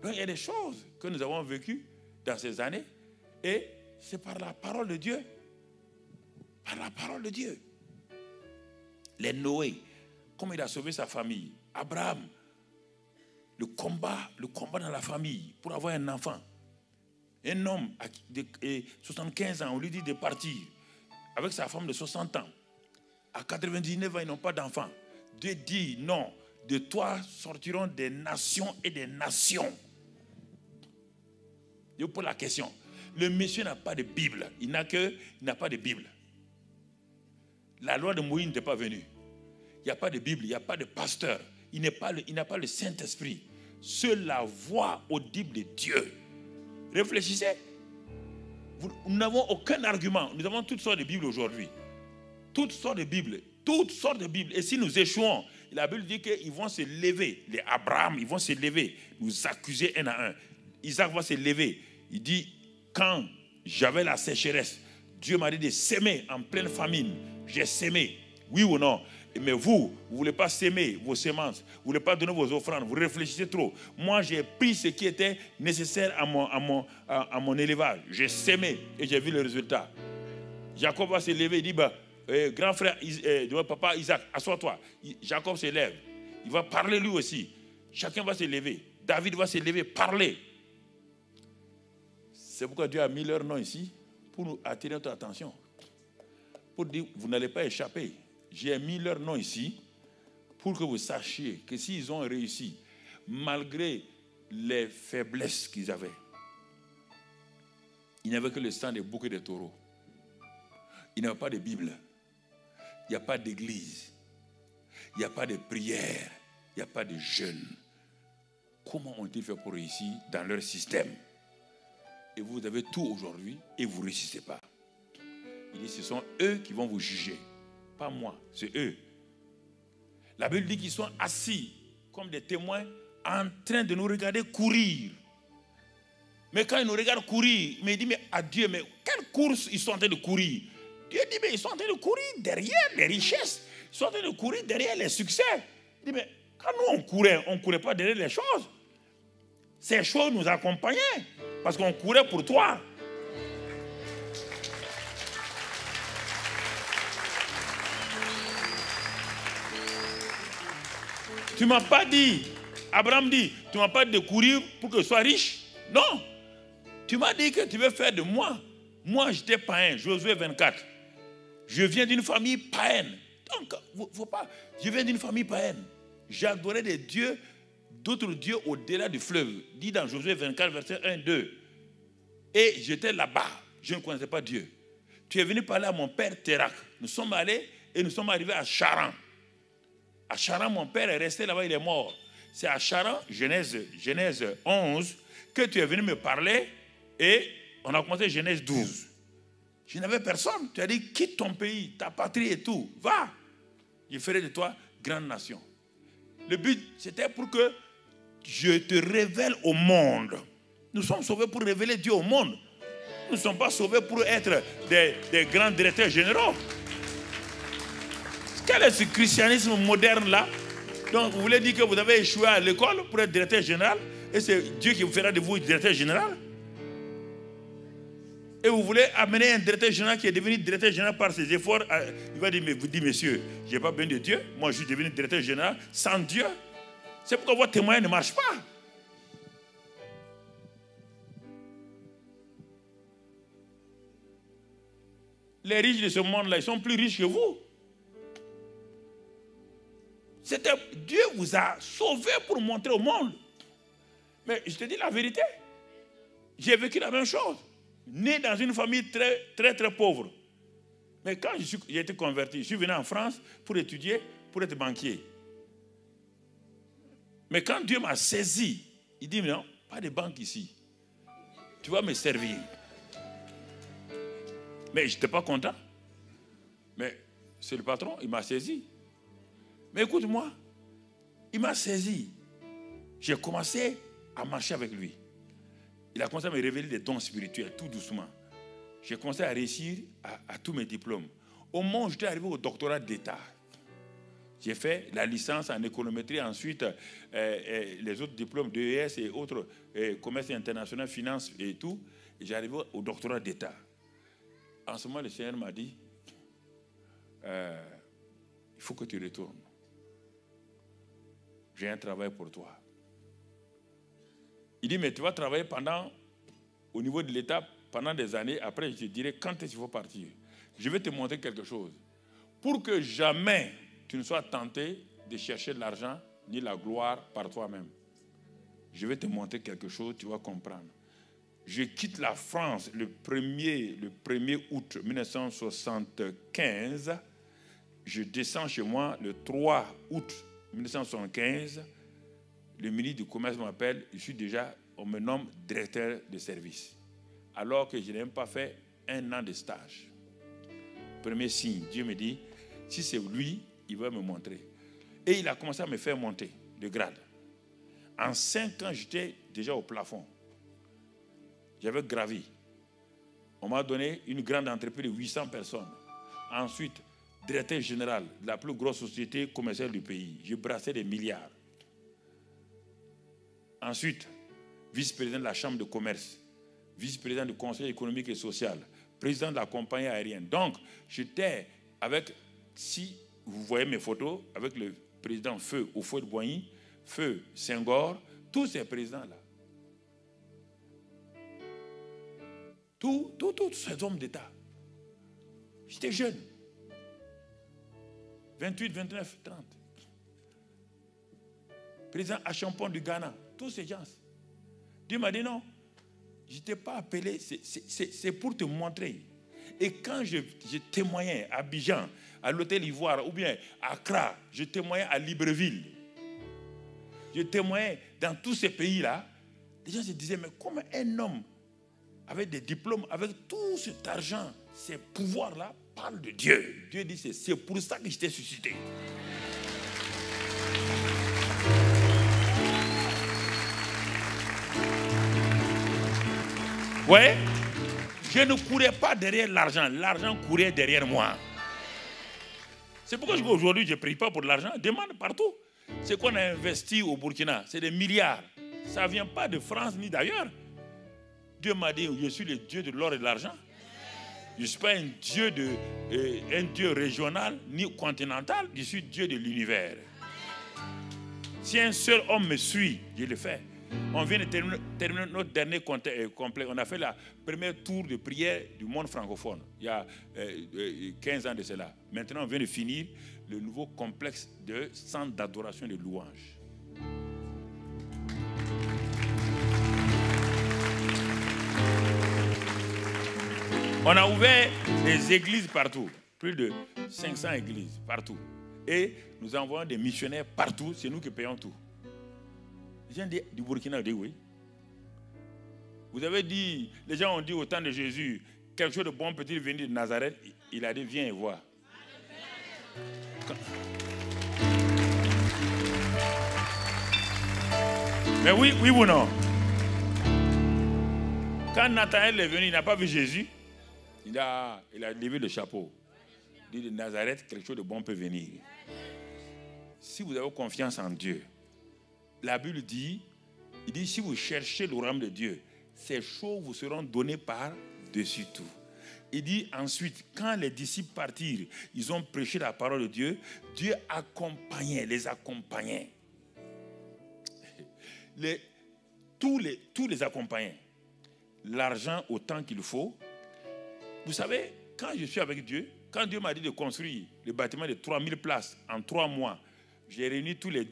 Donc il y a des choses que nous avons vécues dans ces années et c'est par la parole de Dieu. Par la parole de Dieu. Les Noé, comment il a sauvé sa famille. Abraham, le combat dans la famille pour avoir un enfant. Un homme de 75 ans, on lui dit de partir avec sa femme de 60 ans. À 99 ans, ils n'ont pas d'enfant. Dieu dit non, de toi sortiront des nations et des nations. Je vous pose la question. Le monsieur n'a pas de Bible. Il n'a pas de Bible. La loi de Moïse n'était pas venue. Il n'y a pas de Bible, il n'y a pas de pasteur. Il n'a pas le Saint-Esprit. Seule la voix audible de Dieu. Réfléchissez. Nous n'avons aucun argument. Nous avons toutes sortes de Bibles aujourd'hui. Toutes sortes de Bibles. Toutes sortes de Bibles. Et si nous échouons, la Bible dit qu'ils vont se lever. Les Abraham, ils vont se lever. Nous accuser un à un. Isaac va se lever. Il dit, quand j'avais la sécheresse, Dieu m'a dit de s'aimer en pleine famine. J'ai sémé. Oui ou non? Mais vous ne voulez pas s'aimer vos semences. Vous ne voulez pas donner vos offrandes. Vous réfléchissez trop. Moi, j'ai pris ce qui était nécessaire à mon élevage. J'ai sémé et j'ai vu le résultat. Jacob va se lever. Il dit, grand frère, papa Isaac, assois-toi. Jacob se lève. Il va parler lui aussi. Chacun va se lever. David va se lever, parler. C'est pourquoi Dieu a mis leur nom ici pour nous attirer notre attention. Pour dire, vous n'allez pas échapper. J'ai mis leur nom ici pour que vous sachiez que s'ils ont réussi, malgré les faiblesses qu'ils avaient, ils n'avaient que le sang des boucs et des taureaux. Ils n'avaient pas de Bible. Il n'y a pas d'église. Il n'y a pas de prière. Il n'y a pas de jeûne. Comment ont-ils fait pour réussir dans leur système? Et vous avez tout aujourd'hui et vous ne réussissez pas. Il dit, ce sont eux qui vont vous juger. Pas moi, c'est eux. La Bible dit qu'ils sont assis comme des témoins en train de nous regarder courir. Mais quand ils nous regardent courir, il me dit, mais adieu, mais quelle course ils sont en train de courir? Dieu dit, mais ils sont en train de courir derrière les richesses. Ils sont en train de courir derrière les succès. Il dit, mais quand nous on courait pas derrière les choses. Ces choses nous accompagnaient parce qu'on courait pour toi. Tu ne m'as pas dit, Abraham dit, tu ne m'as pas dit de courir pour que je sois riche. Non. Tu m'as dit que tu veux faire de moi. Moi, j'étais païen, Josué 24. Je viens d'une famille païenne. Donc, faut pas. Je viens d'une famille païenne. J'adorais des dieux, d'autres dieux au-delà du fleuve. Dit dans Josué 24, verset 1, 2. Et j'étais là-bas. Je ne connaissais pas Dieu. Tu es venu parler à mon père Térak. Nous sommes allés et nous sommes arrivés à Charan. À Charan, mon père est resté là-bas, il est mort. C'est à Charan, Genèse 11, que tu es venu me parler et on a commencé Genèse 12. Je n'avais personne. Tu as dit, quitte ton pays, ta patrie et tout. Va. Je ferai de toi grande nation. Le but, c'était pour que je te révèle au monde. Nous sommes sauvés pour révéler Dieu au monde. Nous ne sommes pas sauvés pour être des grands directeurs généraux. Quel est ce christianisme moderne-là? Donc, vous voulez dire que vous avez échoué à l'école pour être directeur général et c'est Dieu qui vous fera de vous directeur général? Et vous voulez amener un directeur général qui est devenu directeur général par ses efforts. Il va dire, mais vous dites, monsieur, je n'ai pas besoin de Dieu. Moi, je suis devenu directeur général sans Dieu. C'est pourquoi votre témoignage ne marche pas. Les riches de ce monde-là, ils sont plus riches que vous. Dieu vous a sauvé pour montrer au monde. Mais je te dis la vérité. J'ai vécu la même chose. Né dans une famille très, très, très pauvre. Mais quand j'ai été converti, je suis venu en France pour étudier, pour être banquier. Mais quand Dieu m'a saisi, il dit, non, pas de banque ici. Tu vas me servir. Mais je n'étais pas content. Mais c'est le patron, il m'a saisi. Mais écoute-moi, il m'a saisi. J'ai commencé à marcher avec lui. Il a commencé à me révéler des dons spirituels, tout doucement. J'ai commencé à réussir à tous mes diplômes. Au moment où j'étais arrivé au doctorat d'État, j'ai fait la licence en économétrie, ensuite les autres diplômes d'ES et autres, commerce international, finance et tout. Et j'ai arrivé au doctorat d'État. En ce moment, le Seigneur m'a dit, il faut que tu retournes. J'ai un travail pour toi. Il dit, mais tu vas travailler au niveau de l'État pendant des années. Après, je te dirai quand est-ce qu'il faut partir. Je vais te montrer quelque chose. Pour que jamais tu ne sois tenté de chercher de l'argent ni la gloire par toi-même. Je vais te montrer quelque chose, tu vas comprendre. Je quitte la France le 1er août 1975. Je descends chez moi le 3 août 1975. Le ministre du Commerce m'appelle. On me nomme directeur de service. Alors que je n'ai même pas fait 1 an de stage. Premier signe, Dieu me dit, si c'est lui, il va me montrer. Et il a commencé à me faire monter de grade. En 5 ans, j'étais déjà au plafond. J'avais gravi. On m'a donné une grande entreprise de 800 personnes. Ensuite, directeur général de la plus grosse société commerciale du pays. Je brassais des milliards. Ensuite, vice-président de la Chambre de commerce, vice-président du Conseil économique et social, président de la compagnie aérienne. Donc, j'étais avec, si vous voyez mes photos, avec le président Feu Houphouët-Boigny, Feu Senghor, tous ces présidents-là. Tous ces hommes d'État. J'étais jeune. 28, 29, 30. Président Achampon du Ghana. Tous ces gens. Dieu m'a dit non. Je ne t'ai pas appelé. C'est pour te montrer. Et quand je témoignais à Abidjan, à l'Hôtel Ivoire, ou bien à Accra, je témoignais à Libreville. Je témoignais dans tous ces pays-là. Les gens se disaient, mais comment un homme avec des diplômes, avec tout cet argent, ces pouvoirs-là, parle de Dieu. Dieu dit, c'est pour ça que je t'ai suscité. Vous voyez, je ne courais pas derrière l'argent. L'argent courait derrière moi. C'est pourquoi aujourd'hui, je ne prie pas pour de l'argent. Demande partout. C'est qu'on a investi au Burkina. C'est des milliards. Ça ne vient pas de France ni d'ailleurs. Dieu m'a dit, je suis le Dieu de l'or et de l'argent. Je ne suis pas un Dieu régional ni continental. Je suis Dieu de l'univers. Si un seul homme me suit, je le fais. On vient de terminer notre dernier complet. On a fait la première tour de prière du monde francophone. Il y a 15 ans de cela. Maintenant, on vient de finir le nouveau complexe de centre d'adoration et de louange. On a ouvert des églises partout. Plus de 500 églises partout. Et nous envoyons des missionnaires partout. C'est nous qui payons tout. Les gens du Burkina disent oui. Vous avez dit, les gens ont dit au temps de Jésus, quelque chose de bon peut-il venir de Nazareth? Il a dit, viens et vois. Mais oui ou non? Quand Nathanaël est venu, il n'a pas vu Jésus. Il a levé le chapeau. Il dit de Nazareth, quelque chose de bon peut venir. Si vous avez confiance en Dieu, la Bible dit, il dit, si vous cherchez le royaume de Dieu, ces choses vous seront données par-dessus tout. Il dit ensuite, quand les disciples partirent, ils ont prêché la parole de Dieu, Dieu les accompagnait. Tous les accompagnaient. L'argent autant qu'il faut. Vous savez, quand je suis avec Dieu, quand Dieu m'a dit de construire le bâtiment de 3000 places en 3 mois, j'ai réuni tous les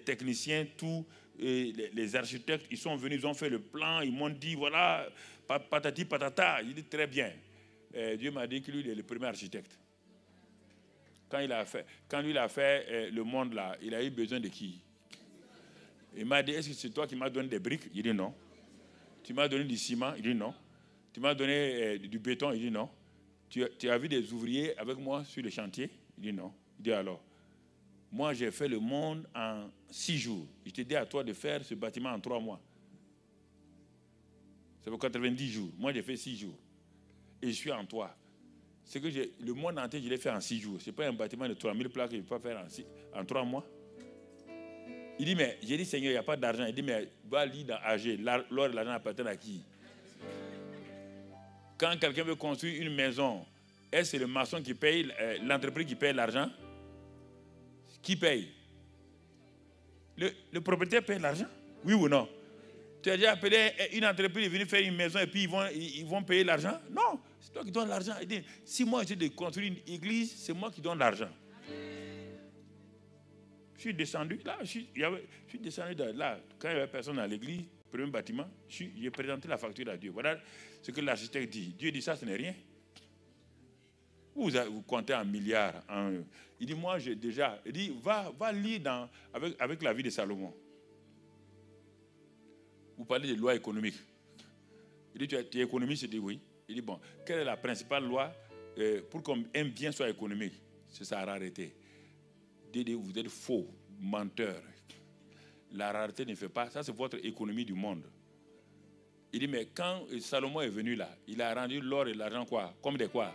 techniciens, tous les architectes, ils sont venus, ils ont fait le plan, ils m'ont dit, voilà, patati patata. Il dit très bien. Dieu m'a dit que lui, il est le premier architecte. Quand lui, il a fait le monde là, il a eu besoin de qui? Il m'a dit, est-ce que c'est toi qui m'as donné des briques? Il dit non. Tu m'as donné du ciment? Il dit non. Tu m'as donné du béton? Il dit non. Tu as vu des ouvriers avec moi sur le chantier? Il dit non. Il dit alors, moi j'ai fait le monde en 6 jours. Je t'ai dit à toi de faire ce bâtiment en 3 mois. Ça fait 90 jours. Moi j'ai fait 6 jours. Et je suis en toi. C'est que le monde entier, je l'ai fait en 6 jours. Ce n'est pas un bâtiment de 3000 plaques que je ne peux pas faire en 3 mois. Il dit, mais j'ai dit, Seigneur, il n'y a pas d'argent. Il dit, mais va lire dans AG. L'or et l'argent appartiennent à qui? Quand quelqu'un veut construire une maison, Est-ce que c'est le maçon qui paye, l'entreprise qui paye l'argent? Qui paye? Le propriétaire paye l'argent? Oui ou non? Tu as déjà appelé une entreprise, venir faire une maison et puis ils vont payer l'argent? Non, c'est toi qui donnes l'argent. Il dit, si moi j'essaie de construire une église, c'est moi qui donne l'argent. Je suis descendu, là, je suis descendu là, quand il n'y avait personne dans l'église, premier bâtiment, j'ai présenté la facture à Dieu. Voilà ce que l'architecte dit. Dieu dit ça, ce n'est rien. Vous comptez en milliards. Il dit, moi, j'ai déjà. Il dit, va lire avec la vie de Salomon. Vous parlez de loi économique. Il dit, tu es économiste? Il dit, oui. Il dit, bon, quelle est la principale loi pour qu'un bien soit économique? C'est sa rareté. Il dit, vous êtes faux, menteur. La rareté ne fait pas. Ça, c'est votre économie du monde. Il dit, mais quand Salomon est venu là, il a rendu l'or et l'argent quoi? Comme des quoi?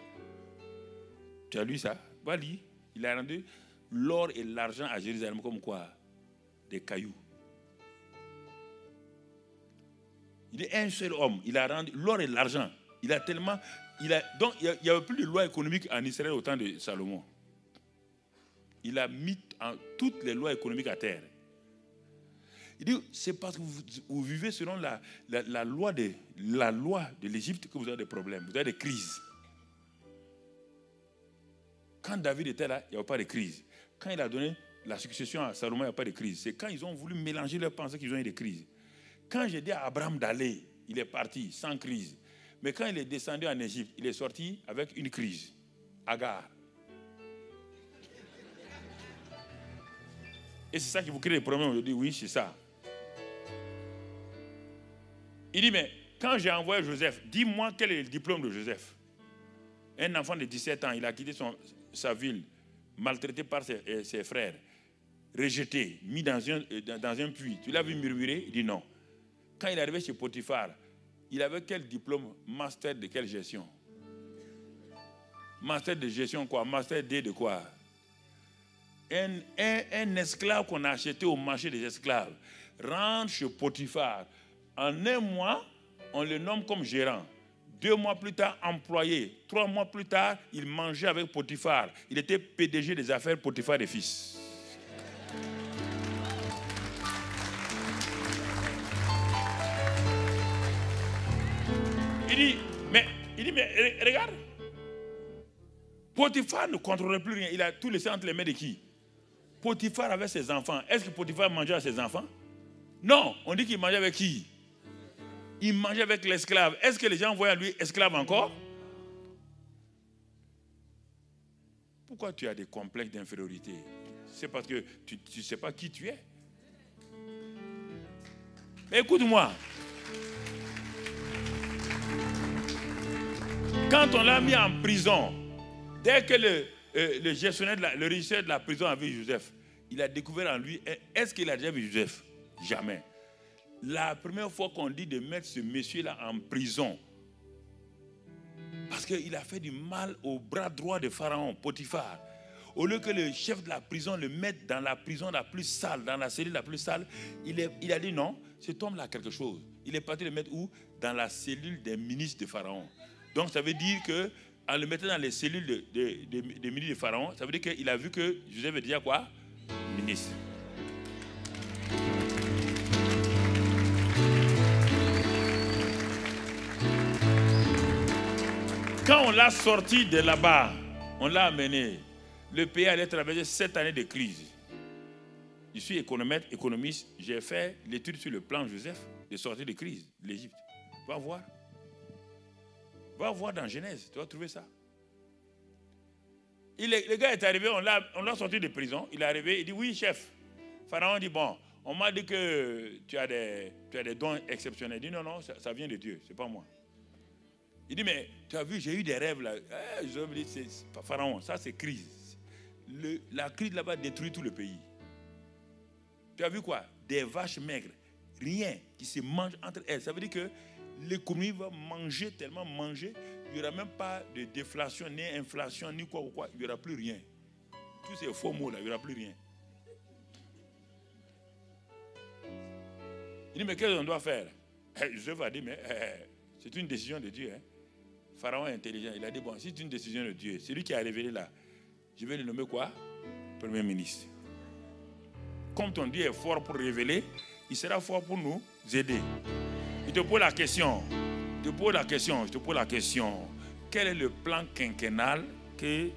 Tu as lu ça? Va lire. Il a rendu l'or et l'argent à Jérusalem comme quoi? Des cailloux. Il est un seul homme. Il a rendu l'or et l'argent. Il a tellement... donc, il n'y avait plus de loi économique en Israël au temps de Salomon. Il a mis toutes les lois économiques à terre. Il dit, c'est parce que vous vivez selon la loi de l'Égypte que vous avez des problèmes, vous avez des crises. Quand David était là, il n'y avait pas de crise. Quand il a donné la succession à Salomon, il n'y a pas de crise. C'est quand ils ont voulu mélanger leurs pensées qu'ils ont eu des crises. Quand j'ai dit à Abraham d'aller, il est parti sans crise. Mais quand il est descendu en Égypte, il est sorti avec une crise. Agar. Et c'est ça qui vous crée des problèmes aujourd'hui. Oui, c'est ça. Il dit, mais quand j'ai envoyé Joseph, dis-moi quel est le diplôme de Joseph. Un enfant de 17 ans, il a quitté sa ville, maltraité par ses frères, rejeté, mis dans un puits. Tu l'as vu murmurer? Il dit non. Quand il est arrivé chez Potiphar, il avait quel diplôme? Master de quelle gestion? Master de gestion quoi? Master D de quoi? Un esclave qu'on a acheté au marché des esclaves rentre chez Potiphar. En un mois, on le nomme comme gérant. 2 mois plus tard, employé. 3 mois plus tard, il mangeait avec Potiphar. Il était PDG des affaires Potiphar et fils. Il dit, mais regarde. Potiphar ne contrôlait plus rien. Il a tout laissé entre les mains de qui? Potiphar avait ses enfants. Est-ce que Potiphar mangeait avec ses enfants? Non. On dit qu'il mangeait avec qui? Il mangeait avec l'esclave. Est-ce que les gens voyaient lui esclave encore? Pourquoi tu as des complexes d'infériorité? C'est parce que tu ne sais pas qui tu es. Mais écoute-moi. Quand on l'a mis en prison, dès que le gestionnaire, le régisseur de la prison a vu Joseph, il a découvert en lui, est-ce qu'il a déjà vu Joseph? Jamais. La première fois qu'on dit de mettre ce monsieur-là en prison, parce qu'il a fait du mal au bras droit de Pharaon, Potiphar, au lieu que le chef de la prison le mette dans la prison la plus sale, dans la cellule la plus sale, il a dit non, cet homme-là a quelque chose. Il est parti le mettre où? Dans la cellule des ministres de Pharaon. Donc ça veut dire que en le mettant dans les cellules des ministres de Pharaon, ça veut dire qu'il a vu que Joseph est déjà quoi? Ministre. Quand on l'a sorti de là-bas, on l'a amené. Le pays allait traverser 7 années de crise. Je suis économiste, j'ai fait l'étude sur le plan Joseph de sortie de crise de l'Égypte. Va voir. Va voir dans Genèse, tu vas trouver ça. Le gars est arrivé, on l'a sorti de prison. Il est arrivé, il dit oui chef. Pharaon dit bon, on m'a dit que tu as des dons exceptionnels. Il dit non, ça vient de Dieu, c'est pas moi. Il dit mais tu as vu, j'ai eu des rêves là. Je me dis c'est Pharaon, ça c'est crise. La crise là-bas détruit tout le pays. Tu as vu quoi? Des vaches maigres, rien qui se mangent entre elles. Ça veut dire que l'économie va manger, tellement manger, il n'y aura même pas de déflation, ni inflation, ni quoi ou quoi. Il n'y aura plus rien. Tous ces faux mots là, il n'y aura plus rien. Il dit, mais qu'est-ce qu'on doit faire? Joseph a dit, mais c'est une décision de Dieu. Hein. Pharaon est intelligent. Il a dit, bon, si c'est une décision de Dieu, celui qui a révélé là, je vais le nommer quoi? Premier ministre. Comme ton Dieu est fort pour révéler, il sera fort pour nous aider. Il te pose la question. Je te pose la question. Quel est le plan quinquennal que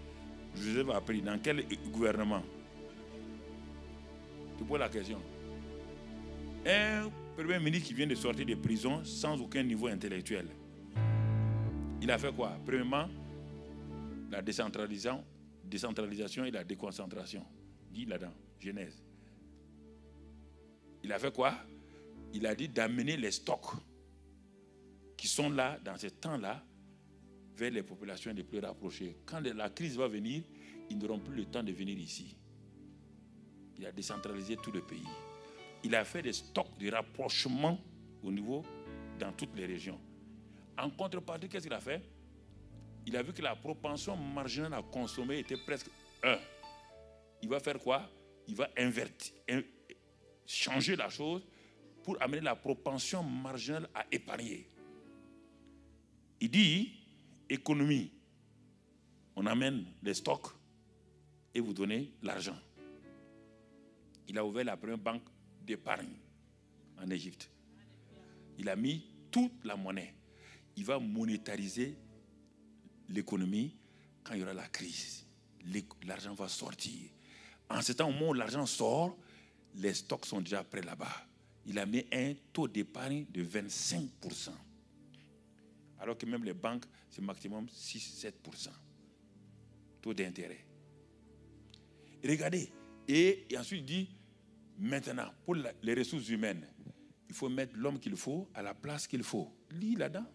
Joseph a pris? Dans quel gouvernement? Je te pose la question. Un premier ministre qui vient de sortir de prison sans aucun niveau intellectuel. Il a fait quoi? Premièrement, la décentralisation et la déconcentration. Dit là-dedans, Genèse. Il a fait quoi? Il a dit d'amener les stocks qui sont là, dans ce temps-là, vers les populations les plus rapprochées. Quand la crise va venir, ils n'auront plus le temps de venir ici. Il a décentralisé tout le pays. Il a fait des stocks de rapprochement au niveau, dans toutes les régions. En contrepartie, qu'est-ce qu'il a fait? Il a vu que la propension marginale à consommer était presque 1. Il va faire quoi? Il va invertir, changer la chose pour amener la propension marginale à épargner. Il dit, économie, on amène les stocks et vous donnez l'argent. Il a ouvert la première banque d'épargne en Égypte. Il a mis toute la monnaie. Il va monétariser l'économie quand il y aura la crise. L'argent va sortir. En ce temps, au moment où l'argent sort, les stocks sont déjà prêts là-bas. Il a mis un taux d'épargne de 25%. Alors que même les banques, c'est maximum 6-7%. Taux d'intérêt. Regardez. Et ensuite, il dit, maintenant, pour les ressources humaines, il faut mettre l'homme qu'il faut à la place qu'il faut. Lis là-dedans.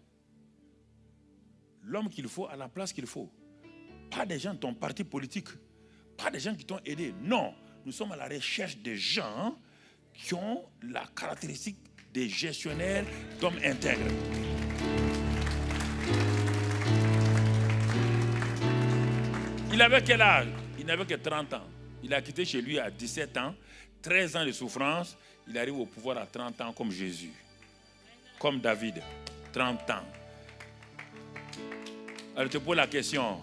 L'homme qu'il faut à la place qu'il faut. Pas des gens de ton parti politique. Pas des gens qui t'ont aidé. Non. Nous sommes à la recherche de gens qui ont la caractéristique des gestionnaires d'hommes intègres. Il avait quel âge? Il n'avait que 30 ans. Il a quitté chez lui à 17 ans. 13 ans de souffrance. Il arrive au pouvoir à 30 ans comme Jésus. Comme David. 30 ans. Alors je te pose la question.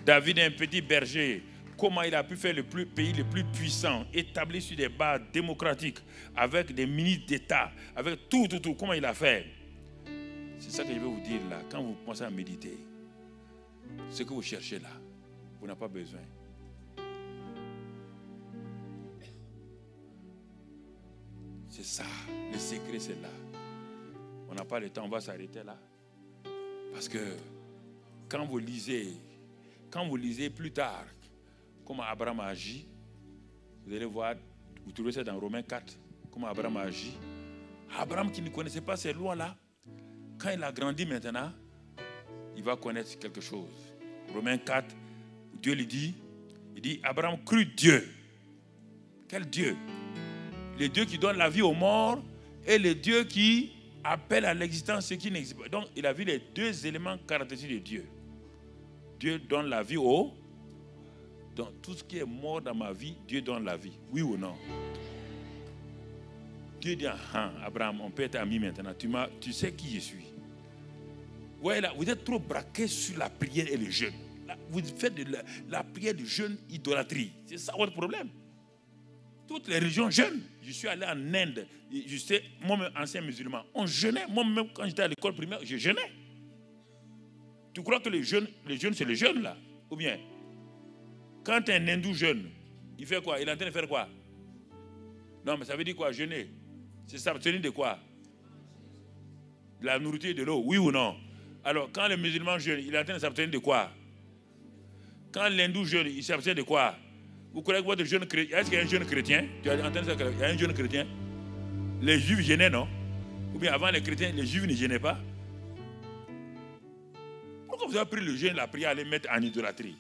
David est un petit berger. Comment il a pu faire le pays le plus puissant, établi sur des bases démocratiques, avec des ministres d'État, avec tout. Comment il a fait? C'est ça que je vais vous dire là. Quand vous commencez à méditer, ce que vous cherchez là, vous n'avez pas besoin. C'est ça. Le secret, c'est là. On n'a pas le temps, on va s'arrêter là. Parce que quand vous lisez plus tard, comment Abraham a agi, vous allez voir, vous trouvez ça dans Romains 4, comment Abraham a agi. Abraham qui ne connaissait pas ces lois-là, quand il a grandi maintenant, il va connaître quelque chose. Romains 4, Dieu lui dit, il dit, Abraham crut Dieu. Quel Dieu? Le Dieu qui donne la vie aux morts et le Dieu qui appelle à l'existence ce qui n'existe pas. Donc, il a vu les deux éléments caractéristiques de Dieu. Dieu donne la vie aux... Donc, tout ce qui est mort dans ma vie, Dieu donne la vie. Oui ou non? Dieu dit, Abraham, on peut être amis maintenant. Tu sais qui je suis. Ouais, là, vous êtes trop braqués sur la prière et le jeûne. Là, vous faites de la prière, du jeûne, idolâtrie. C'est ça votre problème. Toutes les religions jeûnent. Je suis allé en Inde. Je sais, moi-même, ancien musulman, on jeûnait. Moi-même, quand j'étais à l'école primaire, je jeûnais. Tu crois que le jeûne, c'est le jeûne, là? Ou bien, quand un hindou jeûne, il fait quoi? Il est en train de faire quoi? Non, mais ça veut dire quoi, jeûner? C'est s'abstenir de quoi? De la nourriture et de l'eau, oui ou non? Alors, quand le musulman jeûne, il est en train de s'abstenir de quoi? Quand l'hindou jeûne, il s'abstient de quoi? Vous croyez que votre jeune chrétien, est-ce qu'il y a un jeune chrétien? Tu as entendu ça? Il y a un jeune chrétien? Les juifs jeûnaient, non? Ou bien avant les chrétiens, les juifs ne jeûnaient pas? Pourquoi vous avez pris le jeûne, la prière, à les mettre en idolâtrie?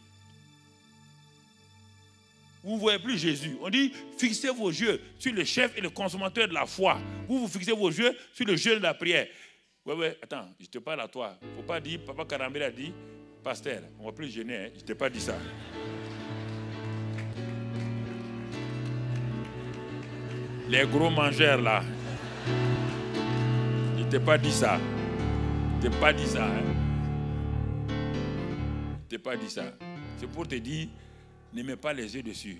Vous ne voyez plus Jésus. On dit, fixez vos yeux sur le chef et le consommateur de la foi. Vous fixez vos yeux sur le jeûne de la prière. Ouais, attends, je te parle à toi. Il ne faut pas dire, Papa Karambé a dit, pasteur, on ne va plus jeûner, hein? Je ne t'ai pas dit ça. Les gros mangeurs là. Je ne t'ai pas dit ça. Je ne t'ai pas dit ça. Hein? t'ai pas dit ça. C'est pour te dire, ne mets pas les yeux dessus.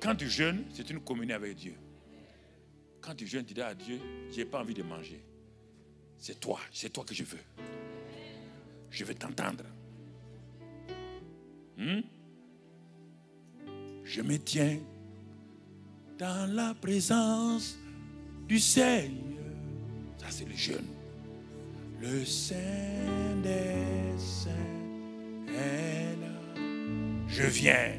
Quand tu jeûnes, c'est une communion avec Dieu. Quand tu jeûnes, tu dis à Dieu, j'ai pas envie de manger. C'est toi que je veux. Je veux t'entendre. Je me tiens dans la présence du Seigneur. Ça, c'est le jeûne. Le Saint des Saints est là. Je viens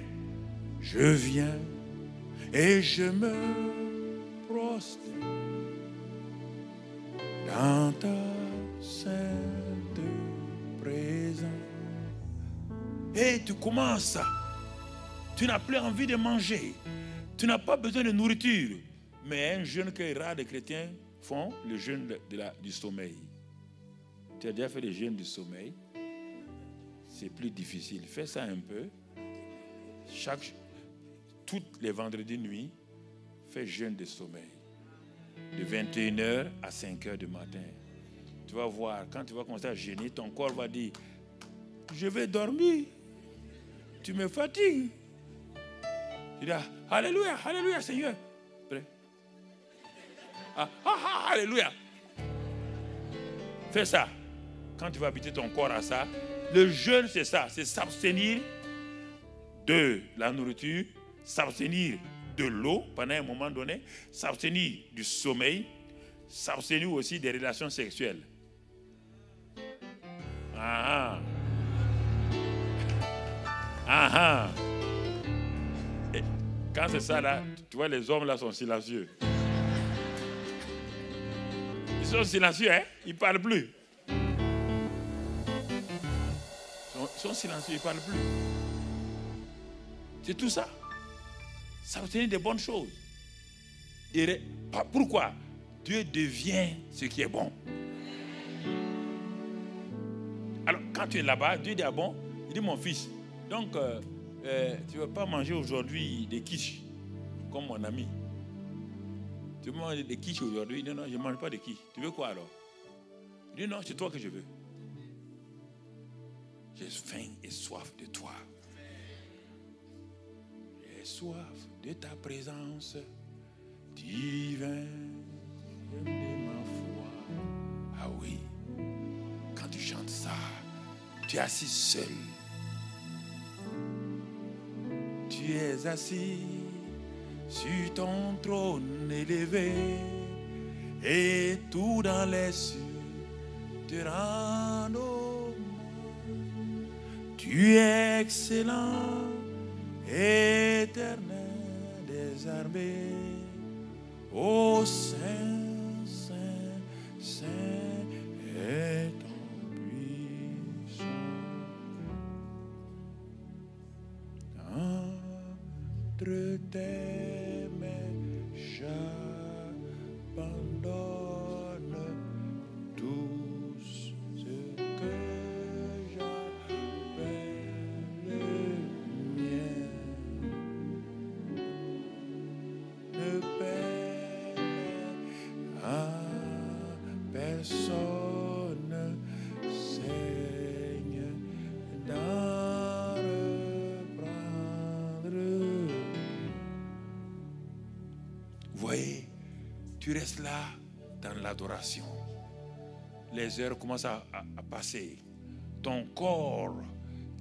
et je me prosterne dans ta sainte présence. Et tu commences. Tu n'as plus envie de manger. Tu n'as pas besoin de nourriture. Mais un jeûne que rare de chrétiens font, le jeûne du sommeil. Tu as déjà fait le jeûne du sommeil? C'est plus difficile. Fais ça un peu. Tous les vendredis nuit, fais jeûne de sommeil. De 21h à 5h du matin. Tu vas voir, quand tu vas commencer à jeûner, ton corps va dire, je vais dormir. Tu me fatigues. Tu dis, alléluia, alléluia, Seigneur. Prêt? Alléluia. Fais ça. Quand tu vas habiter ton corps à ça, le jeûne, c'est ça. C'est s'abstenir de la nourriture, s'abstenir de l'eau pendant un moment donné, s'abstenir du sommeil, s'abstenir aussi des relations sexuelles. Et quand c'est ça là, tu vois, les hommes là sont silencieux. Ils sont silencieux, hein? Ils ne parlent plus. Ils sont silencieux, ils ne parlent plus. C'est tout ça. S'abstenir des bonnes choses. Et pourquoi? Dieu devient ce qui est bon. Alors, quand tu es là-bas, Dieu dit, ah bon, il dit, mon fils, donc, tu ne vas pas manger aujourd'hui des quiches, comme mon ami. Tu veux manger des quiches aujourd'hui? Non, je ne mange pas de quiches. Tu veux quoi alors? Il dit, non, c'est toi que je veux. J'ai faim et soif de toi. J'ai soif de ta présence divine de ma foi. Ah oui, quand tu chantes ça, tu es assis seul. Tu es assis sur ton trône élevé et tout dans les cieux te rend hommage. Tu es excellent, éternel des armées. Ô Saint, Saint, Saint est ton puissant. Entre tes mains, j'abandonne tout ce que j'appelle mien. Ne permets à personne, Seigneur, d'en reprendre. Vous voyez, tu restes là dans l'adoration. Les heures commencent à passer. Ton corps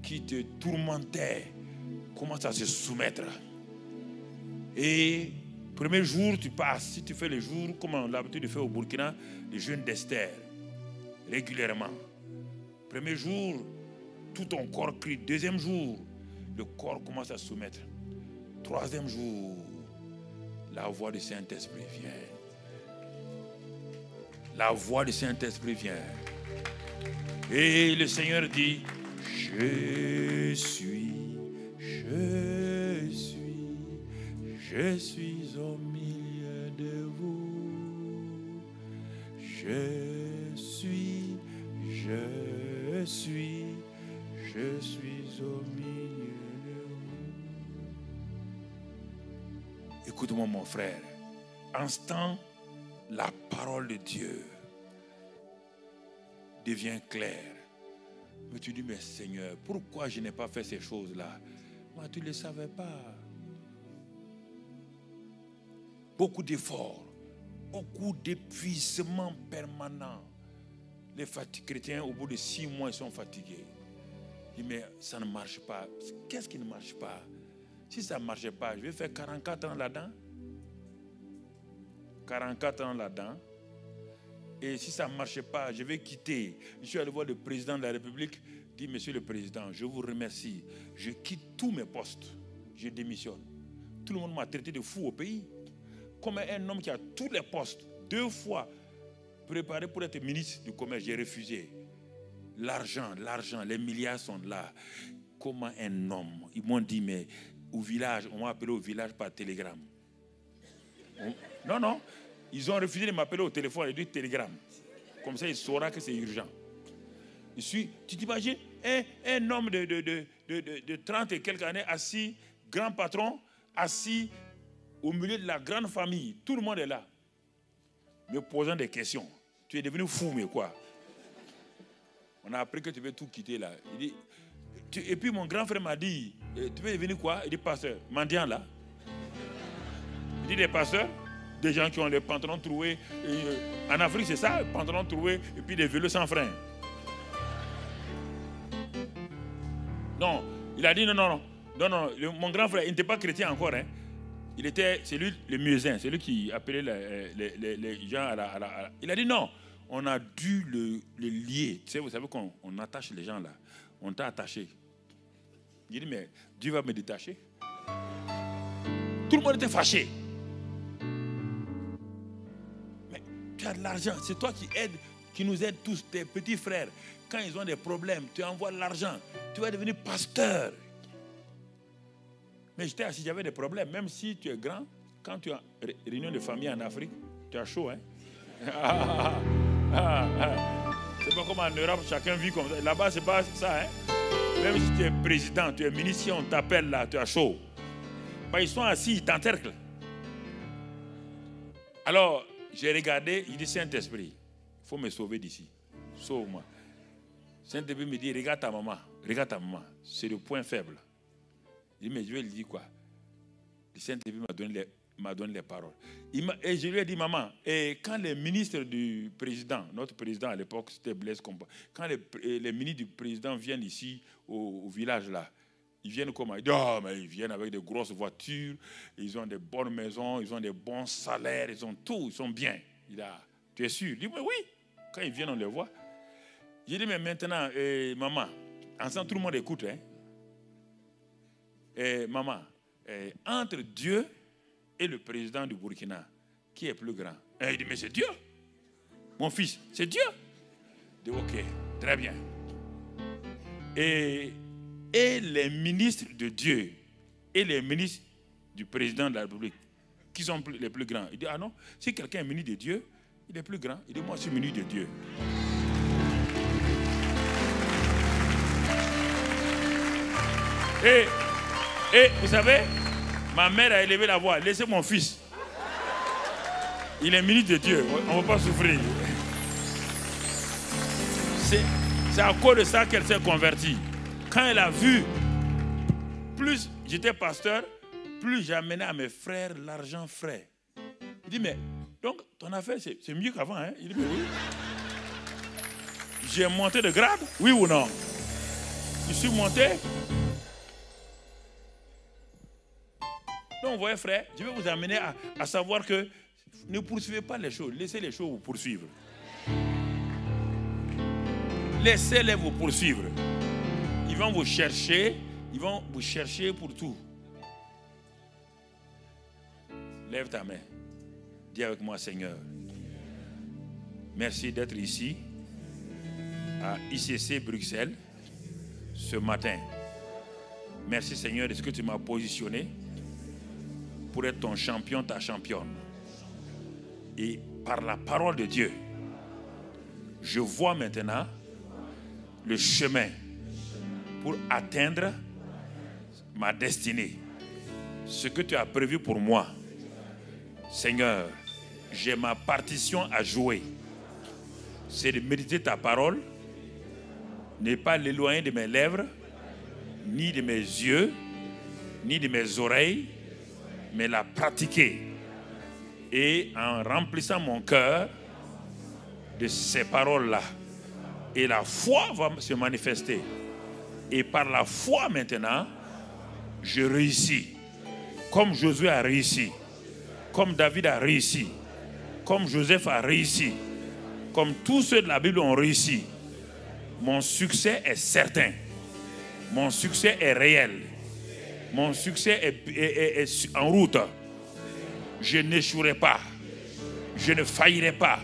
qui te tourmentait commence à se soumettre. Et premier jour, tu passes. Si tu fais le jour, comme on a l'habitude de faire au Burkina, le jeûne d'Esther, régulièrement. Premier jour, tout ton corps crie. Deuxième jour, le corps commence à se soumettre. Troisième jour, la voix du Saint-Esprit vient. La voix du Saint-Esprit vient. Et le Seigneur dit, je suis au milieu de vous. Je suis au milieu de vous. Écoute-moi, mon frère. Instant, la parole de Dieu devient claire. Mais tu dis, mais Seigneur, pourquoi je n'ai pas fait ces choses-là? Moi, tu ne le savais pas. Beaucoup d'efforts, beaucoup d'épuisement permanent. Les chrétiens, au bout de 6 mois, ils sont fatigués. Ils disent, mais ça ne marche pas. Qu'est-ce qui ne marche pas? Si ça ne marchait pas, je vais faire 44 ans là-dedans. 44 ans là-dedans. Et si ça ne marchait pas, je vais quitter. Je suis allé voir le président de la République. Je dis, Monsieur le Président, je vous remercie. Je quitte tous mes postes. Je démissionne. Tout le monde m'a traité de fou au pays. Comme un homme qui a tous les postes, 2 fois préparé pour être ministre du commerce, j'ai refusé. L'argent, les milliards sont là. Comment un homme? Ils m'ont dit, mais au village, on m'a appelé au village par télégramme. Non. Ils ont refusé de m'appeler au téléphone et du télégramme. Comme ça, il saura que c'est urgent. Tu t'imagines un homme de 30 et quelques années assis, grand patron, assis au milieu de la grande famille. Tout le monde est là. Me posant des questions. Tu es devenu fou, mais quoi? On a appris que tu veux tout quitter là. Il dit, et puis mon grand frère m'a dit, tu veux devenir quoi? Il dit, pasteur, mendiant là. Il dit, des pasteurs, des gens qui ont les pantalons troués. En Afrique, c'est ça, pantalons troués et puis des vélos sans frein. Non, il a dit non. Mon grand frère, il n'était pas chrétien encore. Hein. C'est lui le muezzin, c'est lui qui appelait les gens à la... Il a dit non, on a dû le lier. Tu sais, vous savez qu'on attache les gens là. On t'a attaché. Il dit, mais Dieu va me détacher. Tout le monde était fâché. Tu as de l'argent, c'est toi qui nous aides tous, tes petits frères. Quand ils ont des problèmes, tu envoies l'argent. Tu vas devenir pasteur. Mais j'étais assis, j'avais des problèmes. Même si tu es grand, quand tu as réunion de famille en Afrique, tu as chaud, hein? C'est pas comme en Europe, chacun vit comme ça. Là-bas, c'est pas ça, hein? Même si tu es président, tu es ministre, si on t'appelle là, tu as chaud. Ben, ils sont assis, ils t'encerclent. Alors, j'ai regardé, il dit, Saint-Esprit, il faut me sauver d'ici. Sauve-moi. Saint-Esprit me dit, regarde ta maman, c'est le point faible. Il dit, mais je vais lui dire quoi? Le Saint-Esprit m'a donné les paroles. Et je lui ai dit, maman, et quand les ministres du président, notre président à l'époque, c'était Blaise Compaoré, quand les ministres du président viennent ici, au village là, ils viennent comment? Ils disent, oh, mais ils viennent avec de grosses voitures, ils ont des bonnes maisons, ils ont des bons salaires, ils ont tout, ils sont bien. Il dit, ah, tu es sûr? Il dit, mais oui. Quand ils viennent, on les voit. J'ai dit, mais maintenant, maman, ensemble, tout le monde écoute, hein? Maman, entre Dieu et le président du Burkina, qui est plus grand? Il dit, mais c'est Dieu. Mon fils, c'est Dieu. Je dis, ok, très bien. Et les ministres de Dieu et les ministres du président de la République, qui sont les plus grands? Il dit, ah non, si quelqu'un est ministre de Dieu, il est plus grand. Il dit, moi, je suis ministre de Dieu. Et vous savez, ma mère a élevé la voix. Laissez mon fils. Il est ministre de Dieu. On ne va pas souffrir. C'est à cause de ça qu'elle s'est convertie. Quand elle a vu, plus j'étais pasteur, plus j'amenais à mes frères l'argent frais. Il dit, mais donc ton affaire, c'est mieux qu'avant. Hein? Il dit, mais oui. J'ai monté de grade, oui ou non? Je suis monté. Donc, vous voyez, frère, je vais vous amener à savoir que ne poursuivez pas les choses. Laissez les choses vous poursuivre. Laissez-les vous poursuivre. Ils vont vous chercher pour tout. Lève ta main. Dis avec moi, Seigneur. Merci d'être ici, à ICC Bruxelles, ce matin. Merci, Seigneur, de ce que tu m'as positionné pour être ton champion, ta championne. Et par la parole de Dieu, je vois maintenant le chemin pour atteindre ma destinée. Ce que tu as prévu pour moi. Seigneur, j'ai ma partition à jouer. C'est de méditer ta parole n'est pas l'éloigner de mes lèvres, ni de mes yeux, ni de mes oreilles, mais la pratiquer. Et en remplissant mon cœur de ces paroles-là, et la foi va se manifester. Et par la foi maintenant, je réussis. Comme Josué a réussi, comme David a réussi, comme Joseph a réussi, comme tous ceux de la Bible ont réussi. Mon succès est certain. Mon succès est réel. Mon succès est en route. Je n'échouerai pas. Je ne faillirai pas.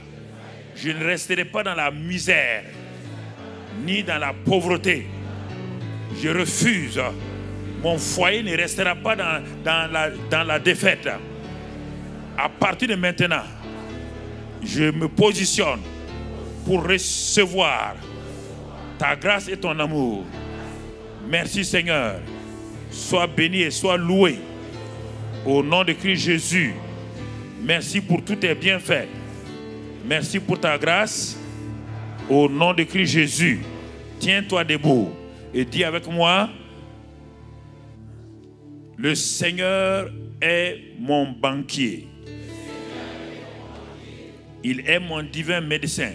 Je ne resterai pas dans la misère, ni dans la pauvreté. Je refuse. Mon foyer ne restera pas dans la défaite. À partir de maintenant, je me positionne pour recevoir ta grâce et ton amour. Merci Seigneur. Sois béni et sois loué. Au nom de Christ Jésus. Merci pour tous tes bienfaits. Merci pour ta grâce. Au nom de Christ Jésus. Tiens-toi debout et dis avec moi: le Seigneur est mon banquier. Il est mon divin médecin.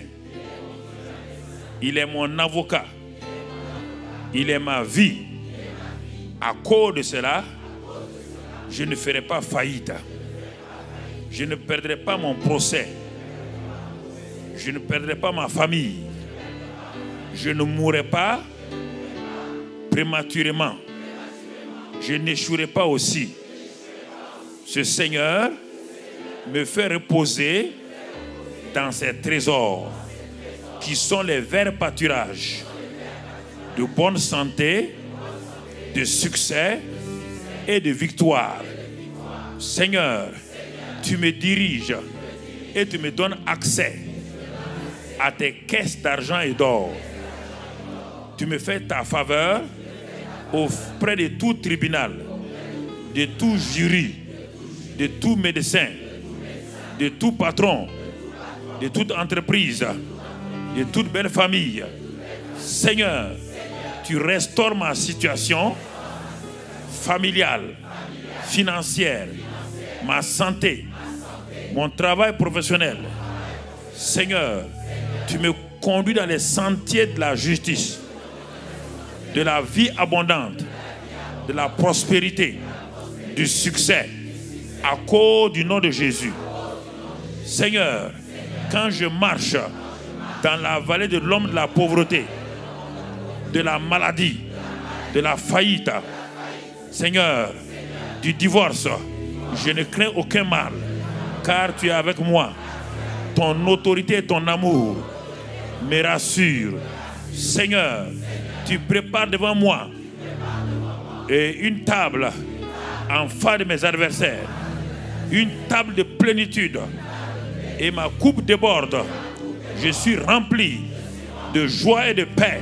Il est mon avocat. Il est ma vie. À cause de cela, je ne ferai pas faillite. Je ne perdrai pas mon procès. Je ne perdrai pas ma famille. Je ne mourrai pas prématurément. Je n'échouerai pas aussi. Ce Seigneur me fait reposer dans ses trésors qui sont les verts pâturages de bonne santé, de succès et de victoire. Seigneur, tu me diriges et tu me donnes accès à tes caisses d'argent et d'or. Tu me fais ta faveur auprès de tout tribunal, de tout jury, de tout médecin, de tout patron, de toute entreprise, de toute belle famille. Seigneur, tu restaures ma situation familiale, financière, ma santé, mon travail professionnel. Seigneur, tu me conduis dans les sentiers de la justice, de la vie abondante, de la prospérité, du succès, à cause du nom de Jésus. Seigneur, quand je marche dans la vallée de l'homme de la pauvreté, de la maladie, de la faillite, Seigneur, du divorce, je ne crains aucun mal, car tu es avec moi. Ton autorité et ton amour me rassurent. Seigneur, tu prépares devant moi une table en face de mes adversaires, une table de plénitude, et ma coupe déborde. Je suis rempli de joie et de paix.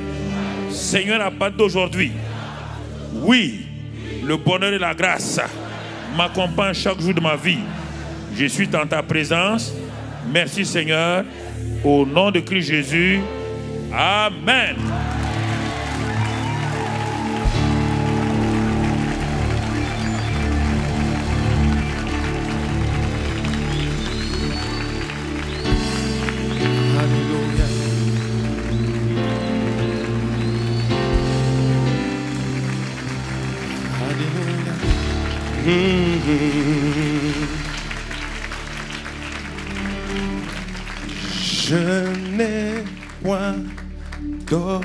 Seigneur, à partir d'aujourd'hui, oui, le bonheur et la grâce m'accompagnent chaque jour de ma vie. Je suis dans ta présence. Merci Seigneur. Au nom de Christ Jésus. Amen. Je n'ai point d'or.